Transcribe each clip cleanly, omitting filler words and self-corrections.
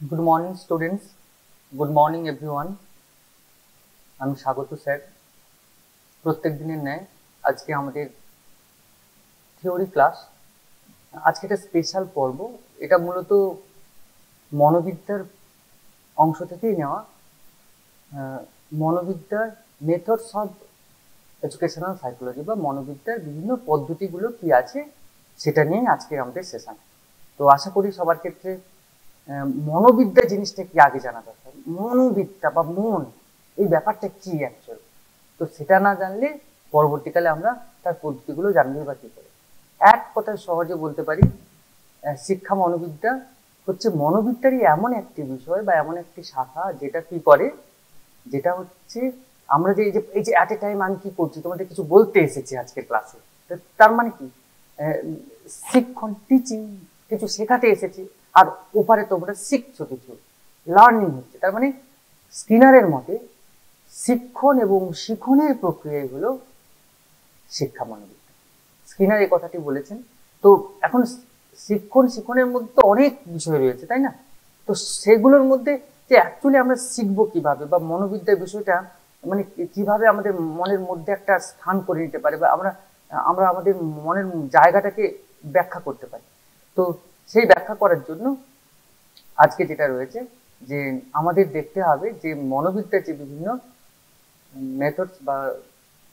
Good morning, students. Good morning, everyone. আমি স্বাগত sir. প্রত্যেক দিনের ন্যায় আজকে আমাদের থিওরি ক্লাস। আজকে একটা স্পেশাল পর্ব। এটা মূলত মনোবিদ্যার অংশ থেকেই নেওয়া। মনোবিদ্যার মেথডস অফ এডুকেশনাল সাইকোলজি বা মনোবিদ্যার বিভিন্ন পদ্ধতিগুলো কি আছে সেটা নিয়ে আজকে আমাদের সেশন। তো আশা করি সবার ক্ষেত্রে মনোবিদ্যা জিনিসটা কি আগে জানা দরকার। মনোবিদ্যা বা মন, এই ব্যাপারটা কি অ্যাকচুয়ালি, তো সেটা না জানলে পরবর্তীকালে আমরা তার পদ্ধতিগুলো জানবই বা কি করে। এক কথায় সহজে বলতে পারি, শিক্ষা মনোবিদ্যা হচ্ছে মনোবিদ্যারই এমন একটি বিষয় বা এমন একটি শাখা যেটা কি করে, যেটা হচ্ছে আমরা যে এই যে অ্যাট এ টাইম আমি কি করছি তোমাদের কিছু বলতে এসেছি আজকের ক্লাসে, তার মানে কি শিক্ষণ টিচিং, কিছু শেখাতে এসেছি আর ওপারে তোমরা শিখছো কিছু, লার্নিং হচ্ছে। তার মানে স্কিনারের মতে শিক্ষণ এবং শিখনের প্রক্রিয়াই হলো শিক্ষা মনোবিদ্যা। স্কিনার এই কথাটি বলেছেন। তো এখন শিক্ষণের মধ্যে তো অনেক বিষয় রয়েছে, তাই না? তো সেগুলোর মধ্যে যে অ্যাকচুয়ালি আমরা শিখবো কিভাবে বা মনোবিদ্যার বিষয়টা মানে কিভাবে আমাদের মনের মধ্যে একটা স্থান করে নিতে পারে বা আমরা আমরা আমাদের মনের জায়গাটাকে ব্যাখ্যা করতে পারি। তো সেই ব্যাখ্যা করার জন্য আজকে যেটা রয়েছে যে আমাদের দেখতে হবে যে মনোবিদ্যার যে বিভিন্ন মেথডস বা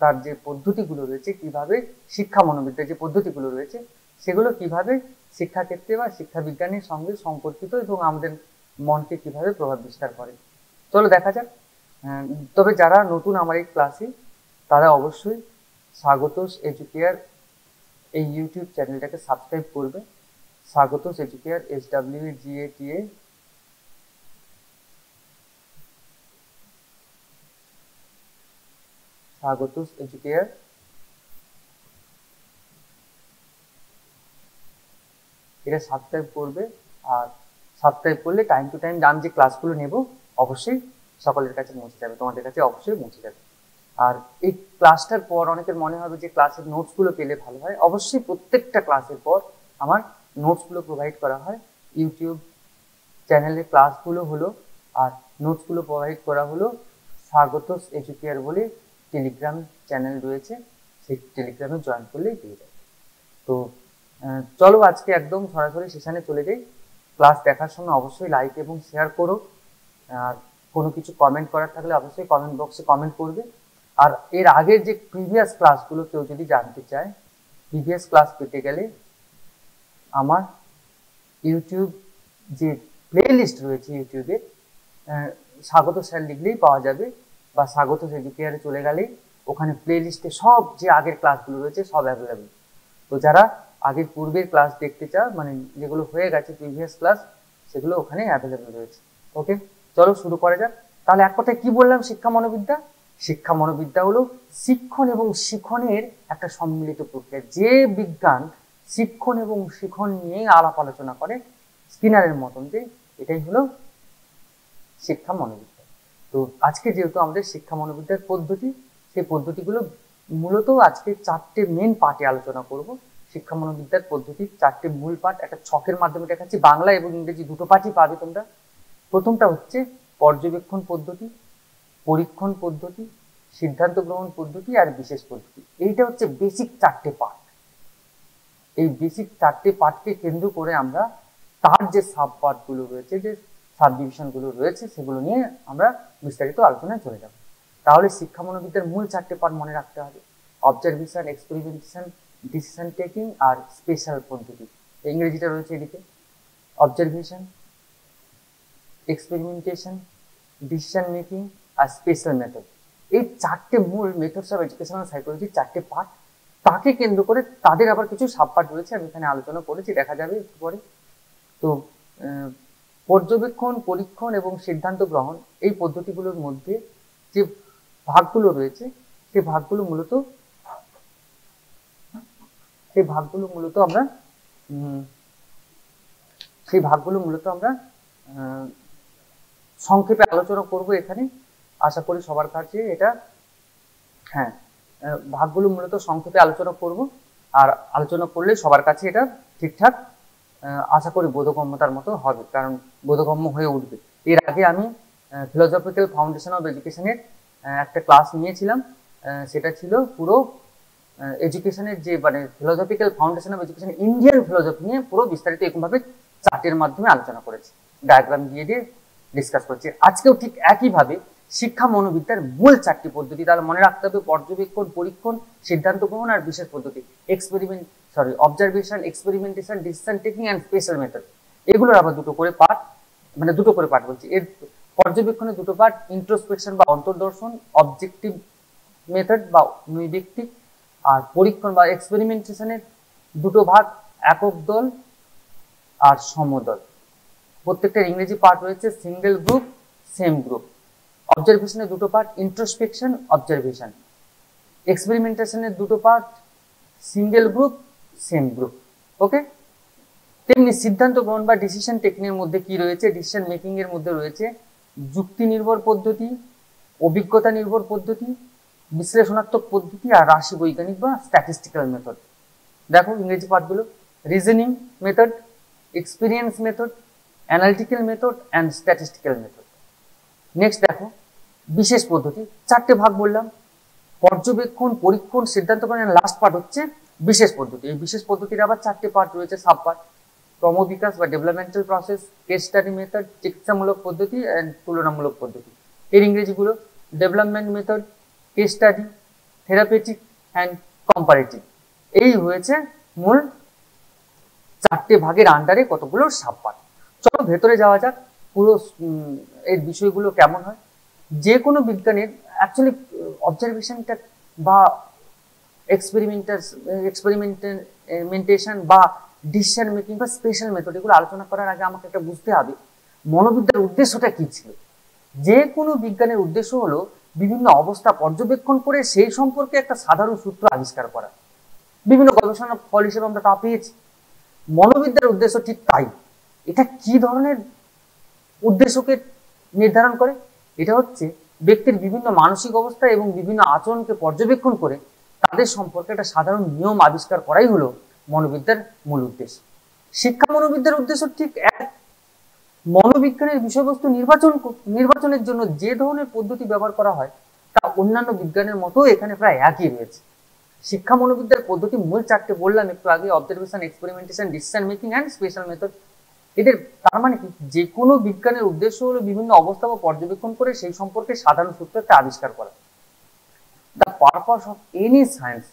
তার যে পদ্ধতিগুলো রয়েছে, কিভাবে শিক্ষা মনোবিদ্যার যে পদ্ধতিগুলো রয়েছে সেগুলো কিভাবে শিক্ষাক্ষেত্রে বা শিক্ষা বিজ্ঞানের সঙ্গে সম্পর্কিত এবং আমাদের মনকে কিভাবে প্রভাব বিস্তার করে। চলো দেখা যাক। তবে যারা নতুন আমার এই ক্লাসে, তারা অবশ্যই স্বাগতোস এডুকেয়ার এই ইউটিউব চ্যানেলটাকে সাবস্ক্রাইব করবে। স্বাগতোস এডুকেয়ার, SWGATA, স্বাগতোস এডুকেয়ার। এটা সাবস্ক্রাইব করবে। আর সাবস্ক্রাইব করলে টাইম টু টাইম আমি যে ক্লাসগুলো নেব অবশ্যই সকলের কাছে পৌঁছে যাবে, তোমাদের কাছে অবশ্যই পৌঁছে যাবে। আর এই ক্লাসটার পর অনেকের মনে হবে যে ক্লাসের নোটসগুলো পেলে ভালো হয়। অবশ্যই প্রত্যেকটা ক্লাসের পর আমার নোটসগুলো প্রোভাইড করা হয়। ইউটিউব চ্যানেলে ক্লাসগুলো হলো আর নোটসগুলো প্রোভাইড করা হলো স্বাগতোস এডুকেয়ার বলে টেলিগ্রাম চ্যানেল রয়েছে, সেই টেলিগ্রামে জয়েন করলেই পেয়ে যাবে। তো চলো আজকে একদম সরাসরি সেশনে চলে যাই। ক্লাস দেখার সময় অবশ্যই লাইক এবং শেয়ার করো। আর কোনো কিছু কমেন্ট করার থাকলে অবশ্যই কমেন্ট বক্সে কমেন্ট করবে। আর এর আগের যে প্রিভিয়াস ক্লাসগুলো কেউ যদি জানতে চায়, প্রিভিয়াস ক্লাস পেতে গেলে আমার ইউটিউব যে প্লে লিস্ট রয়েছে ইউটিউবে, স্বাগত স্যার লিখলেই পাওয়া যাবে বা স্বাগত এডুকেয়ারে চলে গেলেই ওখানে প্লে লিস্টে সব যে আগের ক্লাসগুলো রয়েছে সব অ্যাভেলেবেল। তো যারা আগের পূর্বের ক্লাস দেখতে চাও, মানে যেগুলো হয়ে গেছে প্রিভিয়াস ক্লাস, সেগুলো ওখানে অ্যাভেলেবেল রয়েছে। ওকে, চলো শুরু করা যাক। তাহলে এক কথায় কি বললাম, শিক্ষা মনোবিদ্যা। শিক্ষা মনোবিদ্যা হলো শিক্ষণ এবং শিখনের একটা সম্মিলিত প্রক্রিয়া। যে বিজ্ঞান শিক্ষণ এবং শিখন নিয়ে আলাপ আলোচনা করে স্কিনারের মতন, যে এটাই হলো শিক্ষা মনোবিদ্যা। তো আজকে যেহেতু আমাদের শিক্ষা মনোবিদ্যার পদ্ধতি, সেই পদ্ধতিগুলো মূলত আজকে চারটে মেন পার্টে আলোচনা করব। শিক্ষা মনোবিদ্যার পদ্ধতির চারটে মূল পার্ট একটা ছকের মাধ্যমে দেখাচ্ছি। বাংলা এবং ইংরেজি দুটো পার্টই পাবে তোমরা। প্রথমটা হচ্ছে পর্যবেক্ষণ পদ্ধতি, পরীক্ষণ পদ্ধতি, সিদ্ধান্ত গ্রহণ পদ্ধতি আর বিশেষ পদ্ধতি। এইটা হচ্ছে বেসিক চারটে পার্ট। এই বেসিক চারটে পার্টকে কেন্দ্র করে আমরা তার যে সাব পার্টগুলো রয়েছে, যে সাব ডিভিশনগুলো রয়েছে, সেগুলো নিয়ে আমরা বিস্তারিত আলোচনায় চলে যাব। তাহলে শিক্ষা মনোবিদ্যার মূল চারটে পার্ট মনে রাখতে হবে: অবজারভেশন, এক্সপেরিমেন্টেশন, ডিসিশন টেকিং আর স্পেশাল পদ্ধতি। ইংরেজিটা রয়েছে এদিকে। অবজারভেশন, এক্সপেরিমেন্টেশন, ডিসিশন মেকিং আর স্পেশাল মেথড। এই চারটে মূল মেথডস অফ এডুকেশনাল সাইকোলজির চারটে পার্ট। তাকে কেন্দ্র করে তাদের আবার কিছু সাব পার্ট রয়েছে, আমি এখানে আলোচনা করেছি, দেখা যাবে একটু পরে। তো পর্যবেক্ষণ, পরীক্ষণ এবং সিদ্ধান্ত গ্রহণ, এই পদ্ধতিগুলোর মধ্যে যে ভাগগুলো রয়েছে সেই ভাগগুলো মূলত আমরা সংক্ষেপে আলোচনা করব এখানে। আশা করি সবার কাছে এটা, হ্যাঁ, ভাগগুলো মূলত সংক্ষেপে আলোচনা করব। আর আলোচনা করলে সবার কাছে এটা ঠিকঠাক আশা করি বোধগম্যতার মতো হবে, কারণ বোধগম্য হয়ে উঠবে। এর আগে আমি ফিলোসফিক্যাল ফাউন্ডেশন অফ এডুকেশনের একটা ক্লাস নিয়েছিলাম, সেটা ছিল পুরো এডুকেশনের যে মানে philosophical foundation of education Indian philosophy নিয়ে পুরো বিস্তারিত এরকমভাবে চার্টের মাধ্যমে আলোচনা করেছি, ডায়াগ্রাম দিয়ে দিয়ে ডিসকাস করছি। আজকেও ঠিক একইভাবে শিক্ষা মনোবিদ্যার মূল 4টি পদ্ধতি, তাহলে মনে রাখতে হবে পর্যবেক্ষণ, পরীক্ষণ, সিদ্ধান্ত গ্রহণ আর বিশেষ পদ্ধতি, observation, experimentation, decision taking and special method. এগুলোর আবার দুটো করে পার্ট বলছি। এর পর্যবেক্ষণের দুটো পার্ট, ইন্ট্রোস্পেকশন বা অন্তর্দর্শন, অবজেক্টিভ মেথড বা নৈর্ব্যক্তিক, আর পরীক্ষণ বা এক্সপেরিমেন্টেশনের দুটো ভাগ, একক দল আর সমদল। প্রত্যেকটার ইংরেজি পার্ট রয়েছে, সিঙ্গেল গ্রুপ, সেম গ্রুপ। অবজারভেশনের দুটো পার্ট, ইন্ট্রোস্পেকশন, অবজারভেশন। এক্সপেরিমেন্টেশনের দুটো part, single group, same group. Okay. তেমনি সিদ্ধান্ত গ্রহণ বা ডিসিশন টেকিং এর মধ্যে কি রয়েছে, ডিসিশন মেকিং এর মধ্যে রয়েছে যুক্তি নির্ভর পদ্ধতি, অভিজ্ঞতা নির্ভর পদ্ধতি, বিশ্লেষণাত্মক পদ্ধতি আর রাশি বৈজ্ঞানিক বা স্ট্যাটিস্টিক্যাল মেথড। দেখো ইংরেজি পার্টগুলো, reasoning method, experience method, analytical method and statistical method. Next দেখো বিশেষ পদ্ধতি, 4টে ভাগ বললাম, পর্যবেক্ষণ, পরীক্ষণ, সিদ্ধান্ত গ্রহণ, লাস্ট পার্ট হচ্ছে বিশেষ পদ্ধতি। এই বিশেষ পদ্ধতির আবার 4টে পার্ট রয়েছে, সাব পার্ট, ক্রমবিকাশ বা developmental process, case study method, চিকিৎসামূলক পদ্ধতি অ্যান্ড তুলনামূলক পদ্ধতি। এর ইংরেজিগুলো development method, case study, therapeutic and comparative. এই হয়েছে মূল 4টে ভাগের আন্ডারে কতগুলো সাব পার্ট। চলো ভেতরে যাওয়া যাক, পুরো এর বিষয়গুলো কেমন হয়। যে কোনো বিজ্ঞানের অ্যাকচুয়ালি অবজারভেশনটা বা এক্সপেরিমেন্টেশন বা ডিসিশন মেকিং বা স্পেশাল মেথড, এগুলো আলোচনা করার আগে আমাকে একটা বুঝতে হবে মনোবিদ্যার উদ্দেশ্যটা কি ছিল। যে কোনো বিজ্ঞানের উদ্দেশ্য হলো বিভিন্ন অবস্থা পর্যবেক্ষণ করে সেই সম্পর্কে একটা সাধারণ সূত্র আবিষ্কার করা। বিভিন্ন গবেষণার ফল হিসেবে আমরা তা পেয়েছি। মনোবিদ্যার উদ্দেশ্য ঠিক তাই। এটা কি ধরনের উদ্দেশ্যকে নির্ধারণ করে? এটা হচ্ছে ব্যক্তির বিভিন্ন মানসিক অবস্থা এবং বিভিন্ন আচরণকে পর্যবেক্ষণ করে তাদের সম্পর্কে একটা সাধারণ নিয়ম আবিষ্কার করাই হলো মনোবিদ্যার মূল উদ্দেশ্য। শিক্ষা মনোবিদ্যার উদ্দেশ্য ঠিক এক। মনোবিজ্ঞানের বিষয়বস্তু নির্বাচনের জন্য যে ধরনের পদ্ধতি ব্যবহার করা হয় তা অন্যান্য বিজ্ঞানের মতো এখানে প্রায় একই রয়েছে। শিক্ষা মনোবিদ্যার পদ্ধতি মূল 4টে বললাম একটু আগে, observation, experimentation, decision making and special method. এদের তার মানে কি, যে কোনো বিজ্ঞানের উদ্দেশ্য হলো বিভিন্ন অবস্থা বা পর্যবেক্ষণ করে সেই সম্পর্কে সাধারণ সূত্র একটা আবিষ্কার করা। The purpose of any science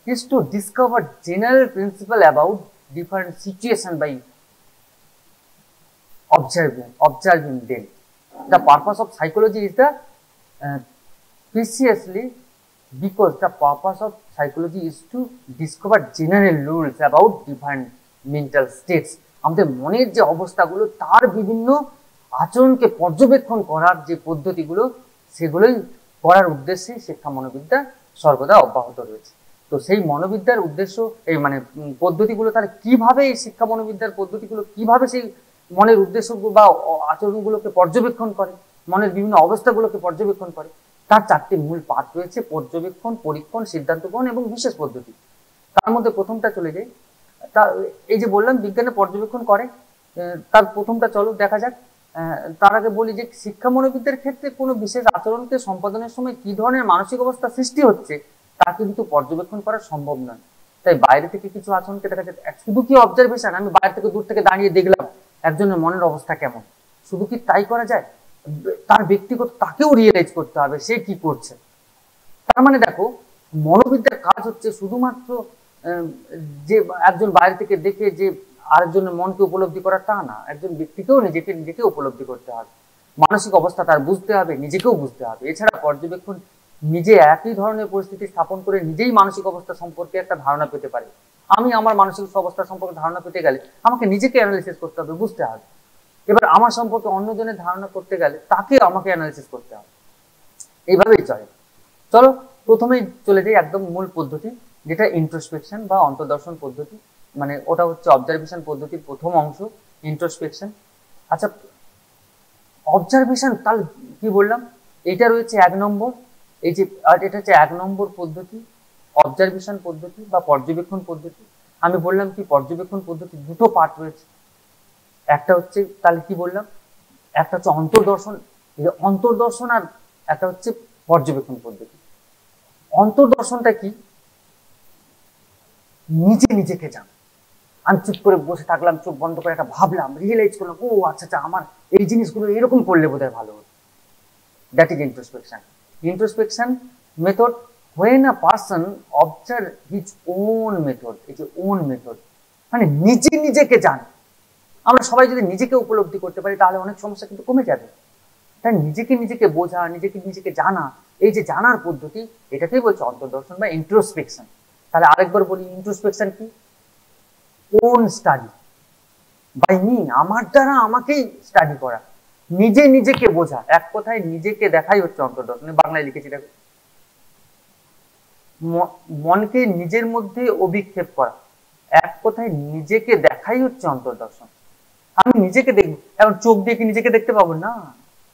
is to discover general principle about different situation by observing them. The purpose of psychology is precisely because the purpose of psychology is to discover general rules about different mental states. আমাদের মনের যে অবস্থাগুলো তার বিভিন্ন আচরণকে পর্যবেক্ষণ করার যে পদ্ধতিগুলো, সেগুলোই করার উদ্দেশ্যে শিক্ষা মনোবিদ্যা সর্বদা অব্যাহত রয়েছে। তো সেই মনোবিদ্যার উদ্দেশ্য এই মানে পদ্ধতিগুলো, তাহলে কিভাবে এই শিক্ষা মনোবিদ্যার পদ্ধতিগুলো কিভাবে সেই মনের উদ্দেশ্য বা আচরণগুলোকে পর্যবেক্ষণ করে, মনের বিভিন্ন অবস্থাগুলোকে পর্যবেক্ষণ করে, তার 4টে মূল পার্ট রয়েছে, পর্যবেক্ষণ, পরীক্ষণ, সিদ্ধান্ত গ্রহণ এবং বিশেষ পদ্ধতি। তার মধ্যে প্রথমটা চলে যাই। এই যে বললাম বিজ্ঞানে পর্যবেক্ষণ করে, তার প্রথমটা চলো দেখা যাক। তার আগে বলি যে শিক্ষা মনোবিদ্যার ক্ষেত্রে কোনো বিশেষ আচরণকে সম্পাদনের সময় কি ধরনের মানসিক অবস্থা সৃষ্টি হচ্ছে তা কিন্তু পর্যবেক্ষণ করা সম্ভব নয়। তাই বাইরে থেকে কিছু আচরণকে দেখা যায়, শুধু কি অবজারভেশন, আমি বাইরে থেকে দূর থেকে দাঁড়িয়ে দেখলাম একজনের মনের অবস্থা কেমন, শুধু কি তাই করা যায়? তার ব্যক্তিগত, তাকেও রিয়েলাইজ করতে হবে সে কি করছে। তার মানে দেখো মনোবিদ্যার কাজ হচ্ছে শুধুমাত্র যে একজন বাইরে থেকে দেখে যে আরেকজনের মনকে উপলব্ধি করা তা না, একজন ব্যক্তিকেও নিজেকে উপলব্ধি করতে হবে, মানসিক অবস্থা তার বুঝতে হবে, নিজেকেও বুঝতে হবে। এছাড়া পর্যবেক্ষণ নিজে একই ধরনের পরিস্থিতি স্থাপন করে নিজেই মানসিক অবস্থা সম্পর্কে একটা ধারণা পেতে পারে। আমি আমার মানসিক অবস্থা সম্পর্কে ধারণা পেতে গেলে আমাকে নিজেকে অ্যানালিসিস করতে হবে, বুঝতে হবে। এবার আমার সম্পর্কে অন্যজনের ধারণা করতে গেলে তাকে আমাকে অ্যানালিসিস করতে হবে। এইভাবেই চলে। চলো প্রথমেই চলে যাই একদম মূল পদ্ধতি, যেটা ইন্ট্রোস্পেকশন বা অন্তর্দর্শন পদ্ধতি। মানে ওটা হচ্ছে অবজারভেশন পদ্ধতির প্রথম অংশ, ইন্ট্রোস্পেকশন। আচ্ছা, অবজারভেশন তাহলে কি বললাম, এটা রয়েছে 1 নম্বর। এই যে এটা হচ্ছে 1 নম্বর পদ্ধতি, অবজারভেশন পদ্ধতি বা পর্যবেক্ষণ পদ্ধতি। আমি বললাম কি পর্যবেক্ষণ পদ্ধতি দুটো পার্ট রয়েছে, একটা হচ্ছে, তাহলে কি বললাম, একটা হচ্ছে অন্তর্দর্শন, অন্তর্দর্শন, আর একটা হচ্ছে পর্যবেক্ষণ পদ্ধতি। অন্তর্দর্শনটা কি? নিজে নিজেকে জানো। আমি চুপ করে বসে থাকলাম, চোখ বন্ধ করে একটা ভাবলাম, রিয়েলাইজ করলাম, ও আচ্ছা আচ্ছা, আমার এই জিনিসগুলো এরকম করলে বোধহয় ভালো হতো। That is introspection. Introspection method when a person observe his own method, এই যে ওন মেথড, মানে নিজে নিজেকে জানে। আমরা সবাই যদি নিজেকে উপলব্ধি করতে পারি তাহলে অনেক সমস্যা কিন্তু কমে যাবে। তাই নিজেকে নিজেকে বোঝা, নিজেকে নিজেকে জানা, এই যে জানার পদ্ধতি, এটাকেই বলছে অন্তর্দর্শন বা ইন্ট্রোস্পেকশন। তাহলে আরেকবার বলি, ইন্ট্রোস্পেকশন কি? ওন স্টাডি বাই মি, আমার দ্বারা আমাকেই স্টাডি করা, নিজে নিজেকে বোঝা, এক কথায় নিজেকে দেখাই হচ্ছে অন্তর্দর্শন। বাংলায় লিখেছি দেখো, মনকে নিজের মধ্যে অভিক্ষেপ করা, এক কথায় নিজেকে দেখাই হচ্ছে অন্তর্দর্শন। আমি নিজেকে দেখবো, এখন চোখ দিয়ে কি নিজেকে দেখতে পাবো না,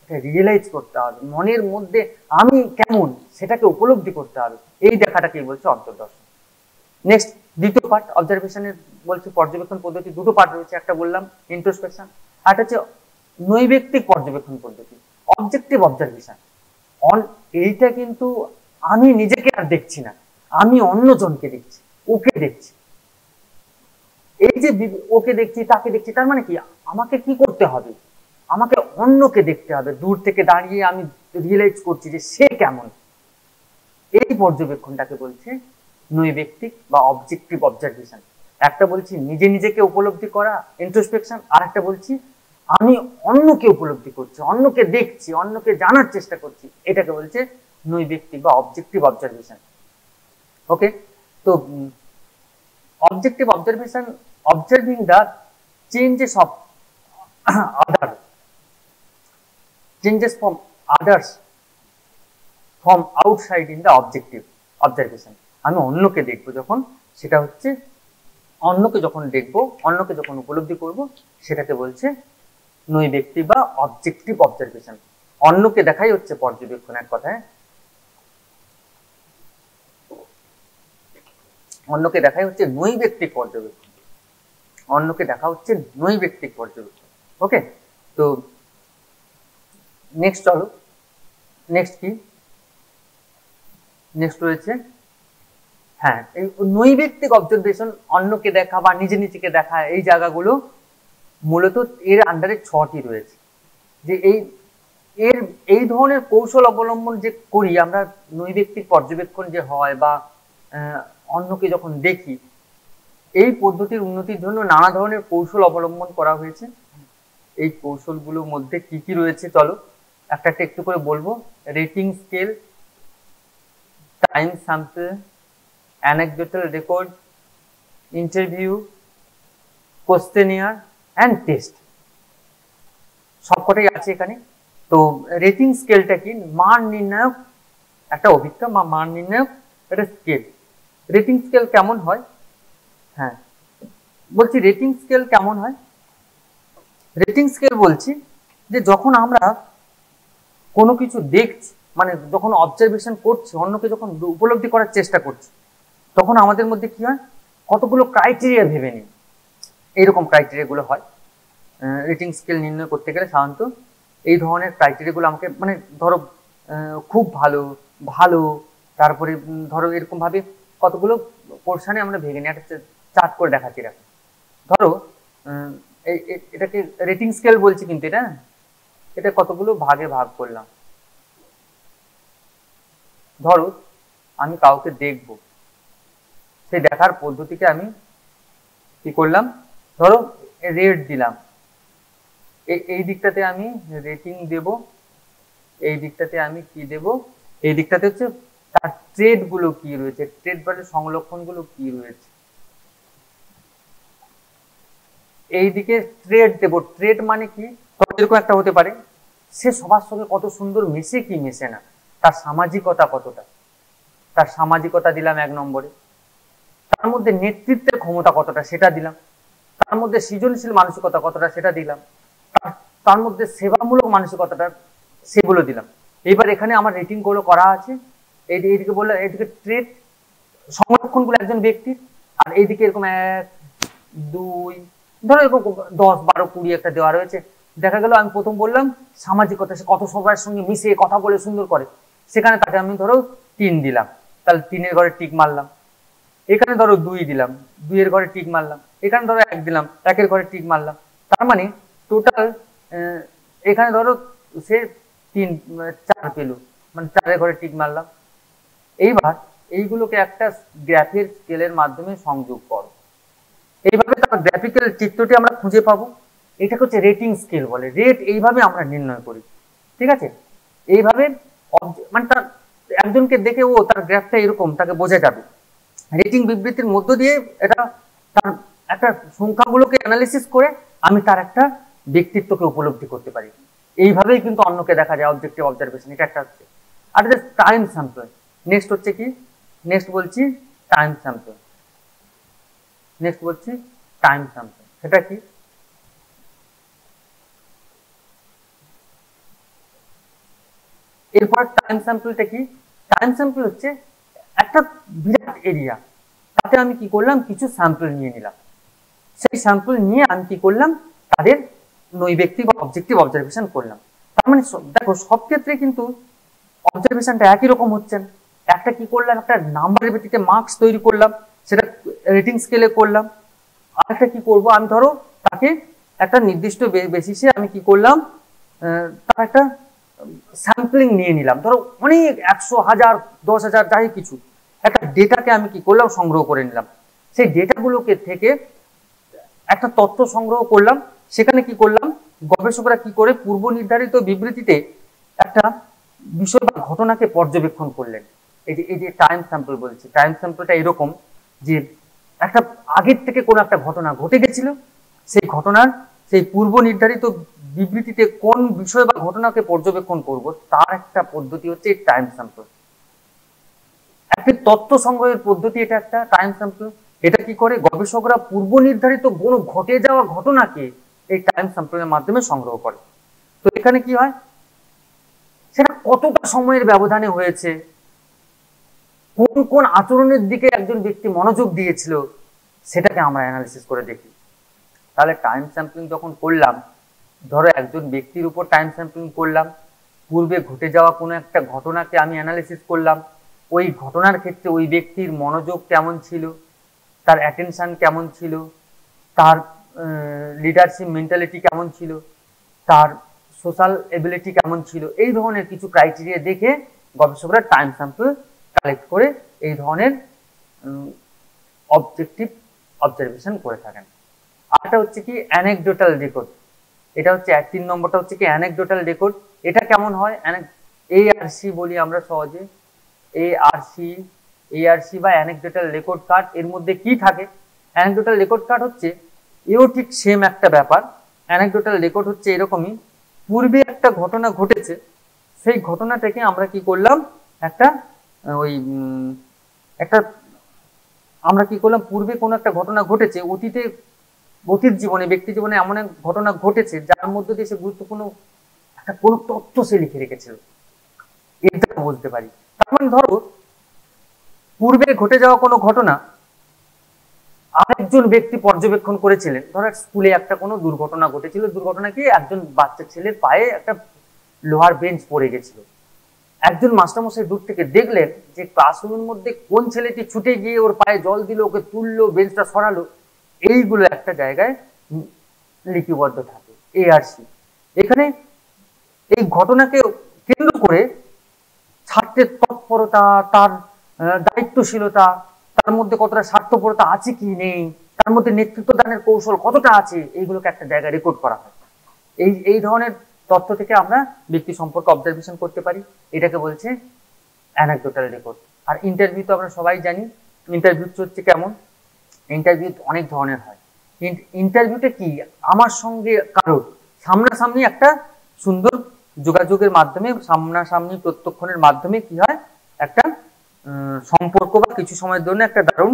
এটা রিয়েলাইজ করতে হবে, মনের মধ্যে আমি কেমন সেটাকে উপলব্ধি করতে হবে, এই দেখাটাকেই বলছে অন্তর্দর্শন। নেক্সট দ্বিতীয় পার্ট অবজারভেশনের বলছে পর্যবেক্ষণ পদ্ধতি, দুটো পার্ট রয়েছে, একটা বললাম ইন্ট্রোস্পেকশন, আর হচ্ছে নৈবেক্তিক পর্যবেক্ষণ পদ্ধতি, অবজেক্টিভ অবজারভেশন। এইটা কিন্তু আমি নিজেকে আর দেখছি না, আমি অন্যজনকে দেখছি, ওকে দেখছি। এই যে ওকে দেখছি, তাকে দেখছি, তার মানে কি আমাকে কি করতে হবে, আমাকে অন্যকে দেখতে হবে, দূর থেকে দাঁড়িয়ে আমি রিয়েলাইজ করছি যে সে কেমন। এই পর্যবেক্ষণটাকে বলছে নৈবেক্তিক বা অবজেক্টিভ অবজারভেশন। একটা বলছি নিজে নিজেকে উপলব্ধি করা ইন্ট্রোস্পেকশন, আর একটা বলছি আমি অন্যকে উপলব্ধি করছি, অন্যকে দেখছি, অন্যকে জানার চেষ্টা করছি, এটাকে বলছে নৈবেক্তিক বা অবজেক্টিভ অবজারভেশন। ওকে, তো objective observation, observing the changes of other, changes from others from outside in the objective observation. আমি অন্যকে দেখবো যখন, সেটা হচ্ছে অন্যকে যখন দেখবো, অন্যকে যখন উপলব্ধি করব, সেটাকে বলছে নৈবেক্তিক বা অবজেক্টিভ অবজারভেশন। অন্যকে দেখাই হচ্ছে পর্যবেক্ষণ, এক কথায় অন্যকে দেখাই হচ্ছে নৈবেক্তিক পর্যবেক্ষণ, অন্যকে দেখা হচ্ছে নৈবেক্তিক পর্যবেক্ষণ। ওকে, তো নেক্সট চলো, নেক্সট কি, নেক্সট রয়েছে, হ্যাঁ, এই নৈবেক্তিক অবজারভেশন, অন্যকে দেখা বা নিজে নিজেকে দেখা, এই জায়গাগুলো মূলত এর আন্ডারে 6টি রয়েছে। যে এই ধরনের কৌশল অবলম্বন যে করি আমরা, নৈবেক্তিক পর্যবেক্ষণ যে হয় বা অন্যকে যখন দেখি, এই পদ্ধতির উন্নতির জন্য নানা ধরনের কৌশল অবলম্বন করা হয়েছে। এই কৌশলগুলোর মধ্যে কি কি রয়েছে চলো একটা একটা একটু করে বলবো। Rating scale, time sample, anecdotal record, interview, questionnaire and test, সবকটাই আছে এখানে। তো রেটিং স্কেলটা কি? মান নির্ণায়ক একটা অভিজ্ঞতা বা মান নির্ণায়ক একটা স্কেল। রেটিং স্কেল কেমন হয়? হ্যাঁ বলছি, রেটিং স্কেল কেমন হয়? রেটিং স্কেল বলছি যে যখন আমরা কোনো কিছু দেখছি, মানে যখন অবজারভেশন করছি, অন্যকে যখন উপলব্ধি করার চেষ্টা করছি, তখন আমাদের মধ্যে কি হয়, কতগুলো ক্রাইটেরিয়া ভেবে নিই। এইরকম ক্রাইটেরিয়াগুলো হয় রেটিং স্কেল নির্ণয় করতে গেলে। সাধারণত এই ধরনের ক্রাইটেরিয়াগুলো আমাকে, মানে ধরো খুব ভালো, ভালো, তারপরে ধরো এরকম ভাবে কতগুলো পোর্শনে আমরা ভেঙে নিই, একটা চার্ট করে দেখাচ্ছি। ধরো এটাকে রেটিং স্কেল বলছি, কিন্তু এটা কতগুলো ভাগে ভাগ করলাম। ধরো আমি কাউকে দেখব, সেই দেখার পদ্ধতিকে আমি কি করলাম, ধরো রেট দিলাম, এই দিকটাতে আমি রেটিং দেব, এই দিকটাতে আমি কি দেব, এই দিকটাতে হচ্ছে তার ট্রেড গুলো কি রয়েছে, ট্রেড বা সংলক্ষণ গুলো কি রয়েছে, এইদিকে ট্রেড দেব। ট্রেড মানে কি, এরকম একটা হতে পারে, সে সবার সঙ্গে কত সুন্দর মেশে কি মেশে না, তার সামাজিকতা কতটা, তার সামাজিকতা দিলাম 1 নম্বরে। তার মধ্যে নেতৃত্বের ক্ষমতা কতটা সেটা দিলাম, তার মধ্যে সৃজনশীল মানসিকতা কতটা সেটা দিলাম, তার মধ্যে সেবামূলক মানসিকতাটা সেগুলো দিলাম। এবার এখানে আমার রেটিং গুলো করা আছে, এইদিকে বললাম এইদিকে ট্রেড সংরক্ষণগুলো একজন ব্যক্তির, আর এইদিকে এরকম 1 2 ধরো এরকম 10, 12, 20 একটা দেওয়া রয়েছে। দেখা গেল আমি প্রথম বললাম সামাজিকতা, সে কত সবার সঙ্গে মিশে কথা বলে সুন্দর করে, সেখানে তাকে আমি ধরো 3 দিলাম, তাহলে 3-এর ঘরে টিক মারলাম। এখানে ধরো 2 দিলাম, 2-এর ঘরে টিক মারলাম। এখানে ধরো 1 দিলাম, 1-এর ঘরে টিক মারলাম। তার মানে টোটাল এখানে ধরো সে 4 পেল, মানে 4-এর ঘরে টিক মারলাম। এইবার এইগুলোকে একটা গ্রাফের স্কেলের মাধ্যমে সংযোগ করো। এইভাবে তার গ্রাফিক্যাল চিত্রটি আমরা খুঁজে পাবো। এটাকে হচ্ছে রেটিং স্কেল বলে। রেট এইভাবে আমরা নির্ণয় করি, ঠিক আছে। এইভাবে মানে তার একজনকে দেখে ও তার গ্রাফটা এরকম, তাকে বোঝা যাবে। রেটিং বিবৃতির মধ্য দিয়ে এটা তার একটা সংখ্যাগুলোকে অ্যানালিসিস করে আমি তার একটা ব্যক্তিত্বকে উপলব্ধি করতে পারি। এইভাবেই কিন্তু অন্যকে দেখা যায়, অবজেক্টিভ অবজারভেশন। এটা একটা হচ্ছে। আর টাইম স্যাম্পল। নেক্সট হচ্ছে কি, নেক্সট বলছি টাইম স্যাম্পল। নেক্সট বলছি টাইম স্যাম্পল। সেটা কি? এরপর টাইম স্যাম্পলটা কি? টাইম স্যাম্পল হচ্ছে একটা বিরাট এরিয়া, তাতে আমি কি করলাম, কিছু স্যাম্পল নিয়ে নিলাম। সেই স্যাম্পল নিয়ে আমি কি করলাম, তাদের নৈবেক্তিক বা অবজেক্টিভ অবজারভেশন করলাম। তার মানে দেখো সব ক্ষেত্রে কিন্তু অবজারভেশনটা একই রকম হচ্ছে না। একটা কি করলাম, একটা নাম্বারের ভিত্তিতে মার্কস তৈরি করলাম, সেটা রেটিং স্কেলে করলাম। আরেকটা কি করব, আমি ধরো তাকে একটা নির্দিষ্ট বেসিসে আমি কি করলাম, তার একটা স্যাম্পলিং নিয়ে নিলাম। ধরো অনেক 100, 1000, 10,000 যাই কিছু একটা ডেটাকে আমি কি করলাম, সংগ্রহ করে নিলাম। সেই ডেটাগুলোকে থেকে একটা তথ্য সংগ্রহ করলাম। সেখানে কি করলাম, গবেষকরা কি করে পূর্ব নির্ধারিত বিবৃতিতে একটা বিষয় বা ঘটনাকে পর্যবেক্ষণ করলেন। এই যে টাইম স্যাম্পল বলছি, টাইম স্যাম্পলটা এরকম যে একটা আগের থেকে কোনো একটা ঘটনা ঘটে গেছিল, সেই ঘটনার সেই পূর্ব নির্ধারিত বিবৃতিতে কোন বিষয় বা ঘটনাকে পর্যবেক্ষণ করব, তার একটা পদ্ধতি হচ্ছে টাইম স্যাম্পল। একটি তথ্য সংগ্রহের পদ্ধতি, এটা একটা টাইম স্যাম্পল। এটা কি করে, গবেষকরা পূর্ব নির্ধারিত কোনো ঘটে যাওয়া ঘটনাকে এই টাইম স্যাম্পলের মাধ্যমে সংগ্রহ করে। তো এখানে কি হয়, সেটা কতটা সময়ের ব্যবধানে হয়েছে, কোন কোন আচরণের দিকে একজন ব্যক্তি মনোযোগ দিয়েছিল, সেটাকে আমরা অ্যানালিসিস করে দেখি। তাহলে টাইম স্যাম্পলিং যখন করলাম, ধরো একজন ব্যক্তির উপর টাইম স্যাম্পলিং করলাম, পূর্বে ঘটে যাওয়া কোনো একটা ঘটনাকে আমি অ্যানালিসিস করলাম। ওই ঘটনার ক্ষেত্রে ওই ব্যক্তির মনোযোগ কেমন ছিল, তার অ্যাটেনশন কেমন ছিল, তার লিডারশিপ মেন্টালিটি কেমন ছিল, তার সোশ্যাল এবিলিটি কেমন ছিল, এই ধরনের কিছু ক্রাইটেরিয়া দেখে গবেষকরা টাইম স্যাম্পল কালেক্ট করে এই ধরনের অবজেক্টিভ অবজারভেশন করে থাকেন। আরটা হচ্ছে কি অ্যানেকডোটাল রেকর্ড। এটা হচ্ছে 3 নম্বরটা হচ্ছে কি অ্যানেকডোটাল রেকর্ড। এটা কেমন হয়, এআরসি বলি আমরা সহজে, এআরসি বা অ্যানেকডোটাল রেকর্ড কার্ড। এর মধ্যে কি থাকে, অ্যানেকডোটাল রেকর্ড কার্ড হচ্ছে এও ঠিক সেম একটা ব্যাপার। অ্যানেকডোটাল রেকর্ড হচ্ছে এরকমই, পূর্বে একটা ঘটনা ঘটেছে, সেই ঘটনাটাকে আমরা কি করলাম, একটা ওই একটা আমরা কি করলাম, পূর্বে কোনো একটা ঘটনা ঘটেছে, অতীত জীবনে, ব্যক্তি জীবনে এমন এক ঘটনা ঘটেছে যার মধ্যে দিয়ে সে গুরুত্বপূর্ণ একটা কোনো তথ্য সে লিখে রেখেছিল, এটা বুঝতে পারি। তার মানে ধরো পূর্বে ঘটে যাওয়া কোনো ঘটনা আরেকজন ব্যক্তি পর্যবেক্ষণ করেছিলেন। ধরো স্কুলে একটা কোনো দুর্ঘটনা ঘটেছিল, দুর্ঘটনা কি, একজন বাচ্চা ছেলের পায়ে একটা লোহার বেঞ্চ পড়ে গেছিল। একজন মাস্টারমশাই দূর থেকে দেখলেন যে ক্লাসরুমের মধ্যে কোন ছেলেটি ছুটে গিয়ে ওর পায়ে জল দিল, ওকে তুললো, বেঞ্চটা সরালো, এইগুলো একটা জায়গায় লিপিবদ্ধ থাকে, এআরসি। এখানে এই ঘটনাকে কেন্দ্র করে ছাত্রের তৎপরতা, তার দায়িত্বশীলতা, তার মধ্যে কতটা স্বার্থপরতা আছে কি নেই, তার মধ্যে নেতৃত্ব দানের কৌশল কতটা আছে, এইগুলোকে একটা জায়গায় রেকর্ড করা হয়। এই ধরনের তথ্য থেকে আমরা ব্যক্তি সম্পর্কে অবজারভেশন করতে পারি। এটাকে বলছে অ্যানেকডোটাল রেকর্ড। আর ইন্টারভিউ তো আমরা সবাই জানি, ইন্টারভিউ হচ্ছে কেমন, ইন্টারভিউ অনেক ধরনের হয়। ইন্টারভিউতে কি, আমার সঙ্গে কারোর সামনাসামনি একটা সুন্দর যোগাযোগের মাধ্যমে, সামনাসামনি প্রত্যক্ষণের মাধ্যমে কি হয়, একটা সম্পর্ক বা কিছু সময়ের জন্য একটা দারুণ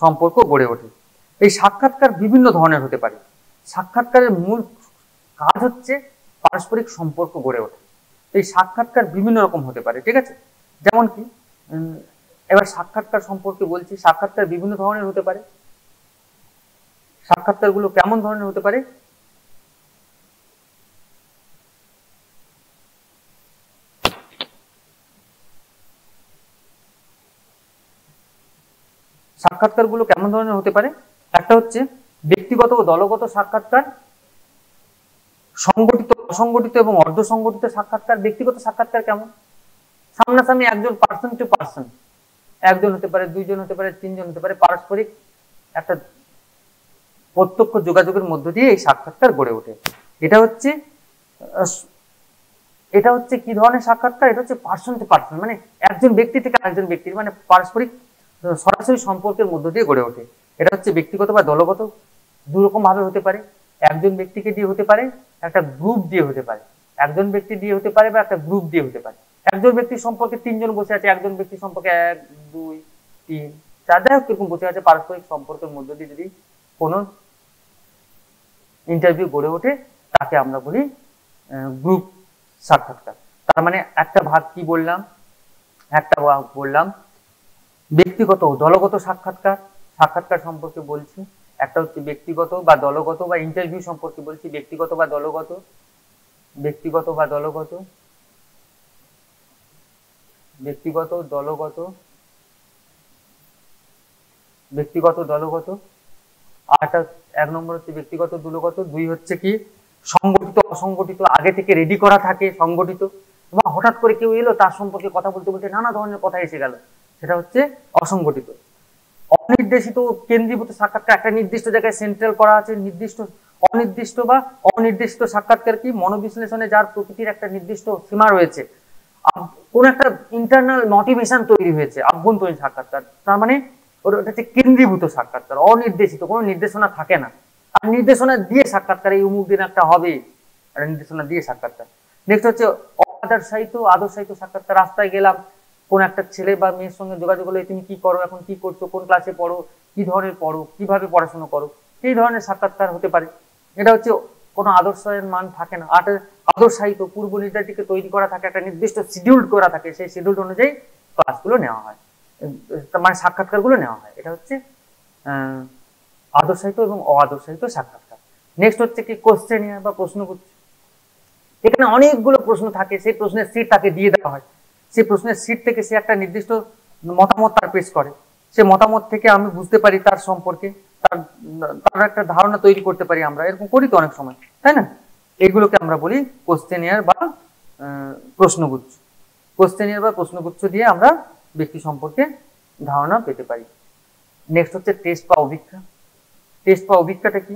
সম্পর্ক গড়ে ওঠে। এই সাক্ষাৎকার বিভিন্ন ধরনের হতে পারে। সাক্ষাৎকারের মূল কাজ হচ্ছে পারস্পরিক সম্পর্ক গড়ে ওঠে। এই সাক্ষাৎকার বিভিন্ন রকম হতে পারে, ঠিক আছে। যেমন কি, এবার সাক্ষাৎকার সম্পর্কে বলছি, সাক্ষাৎকার বিভিন্ন ধরনের হতে পারে। সাক্ষাৎকারগুলো কেমন ধরনের হতে পারে? সাক্ষাৎকারগুলো কেমন ধরনের হতে পারে? একটা হচ্ছে ব্যক্তিগত ও দলগত সাক্ষাৎকার, সংগঠিত, অসংগঠিত এবং অর্ধ সংগঠিত সাক্ষাৎকার। ব্যক্তিগত সাক্ষাৎকার কেমন? সামনাসামনি একজন পার্সন টু পার্সন, একজন হতে পারে, দুইজন হতে পারে, তিনজন হতে পারে, পারস্পরিক একটা প্রত্যক্ষ যোগাযোগের মধ্য দিয়ে এই সাক্ষাৎকার গড়ে ওঠে। এটা হচ্ছে কি ধরনের সাক্ষাৎকার? এটা হচ্ছে পার্সন টু পার্সন, মানে একজন ব্যক্তি থেকে আরেকজন ব্যক্তির, মানে পারস্পরিক সরাসরি সম্পর্কের মধ্য দিয়ে গড়ে ওঠে। এটা হচ্ছে ব্যক্তিগত বা দলগত, দুরকম ভাবে হতে পারে। একজন ব্যক্তিকে দিয়ে হতে পারে, একটা গ্রুপ দিয়ে হতে পারে। একজন ব্যক্তি দিয়ে হতে পারে বা একটা গ্রুপ দিয়ে হতে পারে। একজন ব্যক্তির সম্পর্কে তিনজন বসে আছে, একজন ব্যক্তির সম্পর্কে 1 2 3 4 যাই হোক এরকম বসে আছে, পারস্পরিক সম্পর্কের মধ্য দিয়ে যদি কোনো ইন্টারভিউ গড়ে ওঠে তাকে আমরা বলি গ্রুপ সাক্ষাৎকার। তার মানে একটা ভাগ কি বললাম? একটা ভাগ বললাম ব্যক্তিগত ও দলগত সাক্ষাৎকার, সাক্ষাৎকার সম্পর্কে বলছি। একটা হচ্ছে ব্যক্তিগত বা দলগত, বা ইন্টারভিউ সম্পর্কে বলছি, ব্যক্তিগত বা দলগত, ব্যক্তিগত বা দলগত, ব্যক্তিগত দলগত, ব্যক্তিগত দলগত। আর 1 নম্বর হচ্ছে ব্যক্তিগত দলগত। 2 হচ্ছে কি সংগঠিত অসংগঠিত, আগে থেকে রেডি করা থাকে সংগঠিত, বা হঠাৎ করে কেউ এলো তার সম্পর্কে কথা বলতে বলতে নানা ধরনের কথা এসে গেল, সেটা হচ্ছে অসংগঠিত। অনির্দেশিত কেন্দ্রীভূত সাক্ষাৎকার, একটা নির্দিষ্ট জায়গায় সেন্ট্রাল করা আছে। নির্দিষ্ট অনির্দিষ্ট বা অনির্দেশিত সাক্ষাৎকার কি? মনোবিশ্লেষণে যার প্রকৃতির একটা নির্দিষ্ট সীমা রয়েছে, কোন একটা ইন্টারনাল মোটিভেশন তৈরি হয়েছে, আভ্যন্তরীণ সাক্ষাৎকার। তার মানে ওটা হচ্ছে কেন্দ্রীভূত সাক্ষাৎকার, অনির্দেশিত, কোনো নির্দেশনা থাকে না। আর নির্দেশনা দিয়ে সাক্ষাৎকার, এই অমুক দিন একটা হবে, একটা নির্দেশনা দিয়ে সাক্ষাৎকার। নেক্সট হচ্ছে অআদর্শায়িত, আদর্শায়িত সাক্ষাৎকার। রাস্তায় গেলাম, কোন একটা ছেলে বা মেয়ের সঙ্গে যোগাযোগ হলো, তুমি কি করো, এখন কি করছো, কোন ক্লাসে পড়ো, কি ধরনের পড়ো, কিভাবে পড়াশোনা করো, এই ধরনের সাক্ষাৎকার হতে পারে। এটা হচ্ছে কোনো আদর্শের মান থাকে না। আর আদর্শায়িত, পূর্ব নির্ধারিত তৈরি করা থাকে, একটা নির্দিষ্ট শিডিউল করা থাকে, সেই শিডিউল অনুযায়ী ক্লাসগুলো নেওয়া হয়, মানে সাক্ষাৎকারগুলো নেওয়া হয়। এটা হচ্ছে আদর্শায়িত এবং অআদর্শায়িত সাক্ষাৎকার। নেক্সট হচ্ছে কি কোশ্চেনিয়ার বা প্রশ্নগুচ্ছ। এখানে অনেকগুলো প্রশ্ন থাকে, সেই প্রশ্নের সিট তাকে দিয়ে দেওয়া হয়। সেই প্রশ্নের সিট থেকে সে একটা নির্দিষ্ট মতামত তার পেশ করে। সে মতামত থেকে আমি বুঝতে পারি তার সম্পর্কে, তার একটা ধারণা তৈরি করতে পারি। আমরা এরকম করি তো অনেক সময়, তাই না? এগুলোকে আমরা বলি কোশ্চেনিয়ার বা প্রশ্নগুচ্ছ। কোশ্চেনিয়ার বা প্রশ্নগুচ্ছ দিয়ে আমরা ব্যক্তি সম্পর্কে ধারণা পেতে পারি। নেক্সট হচ্ছে টেস্ট বা অভিজ্ঞতা। টেস্ট বা অভিজ্ঞতা কি?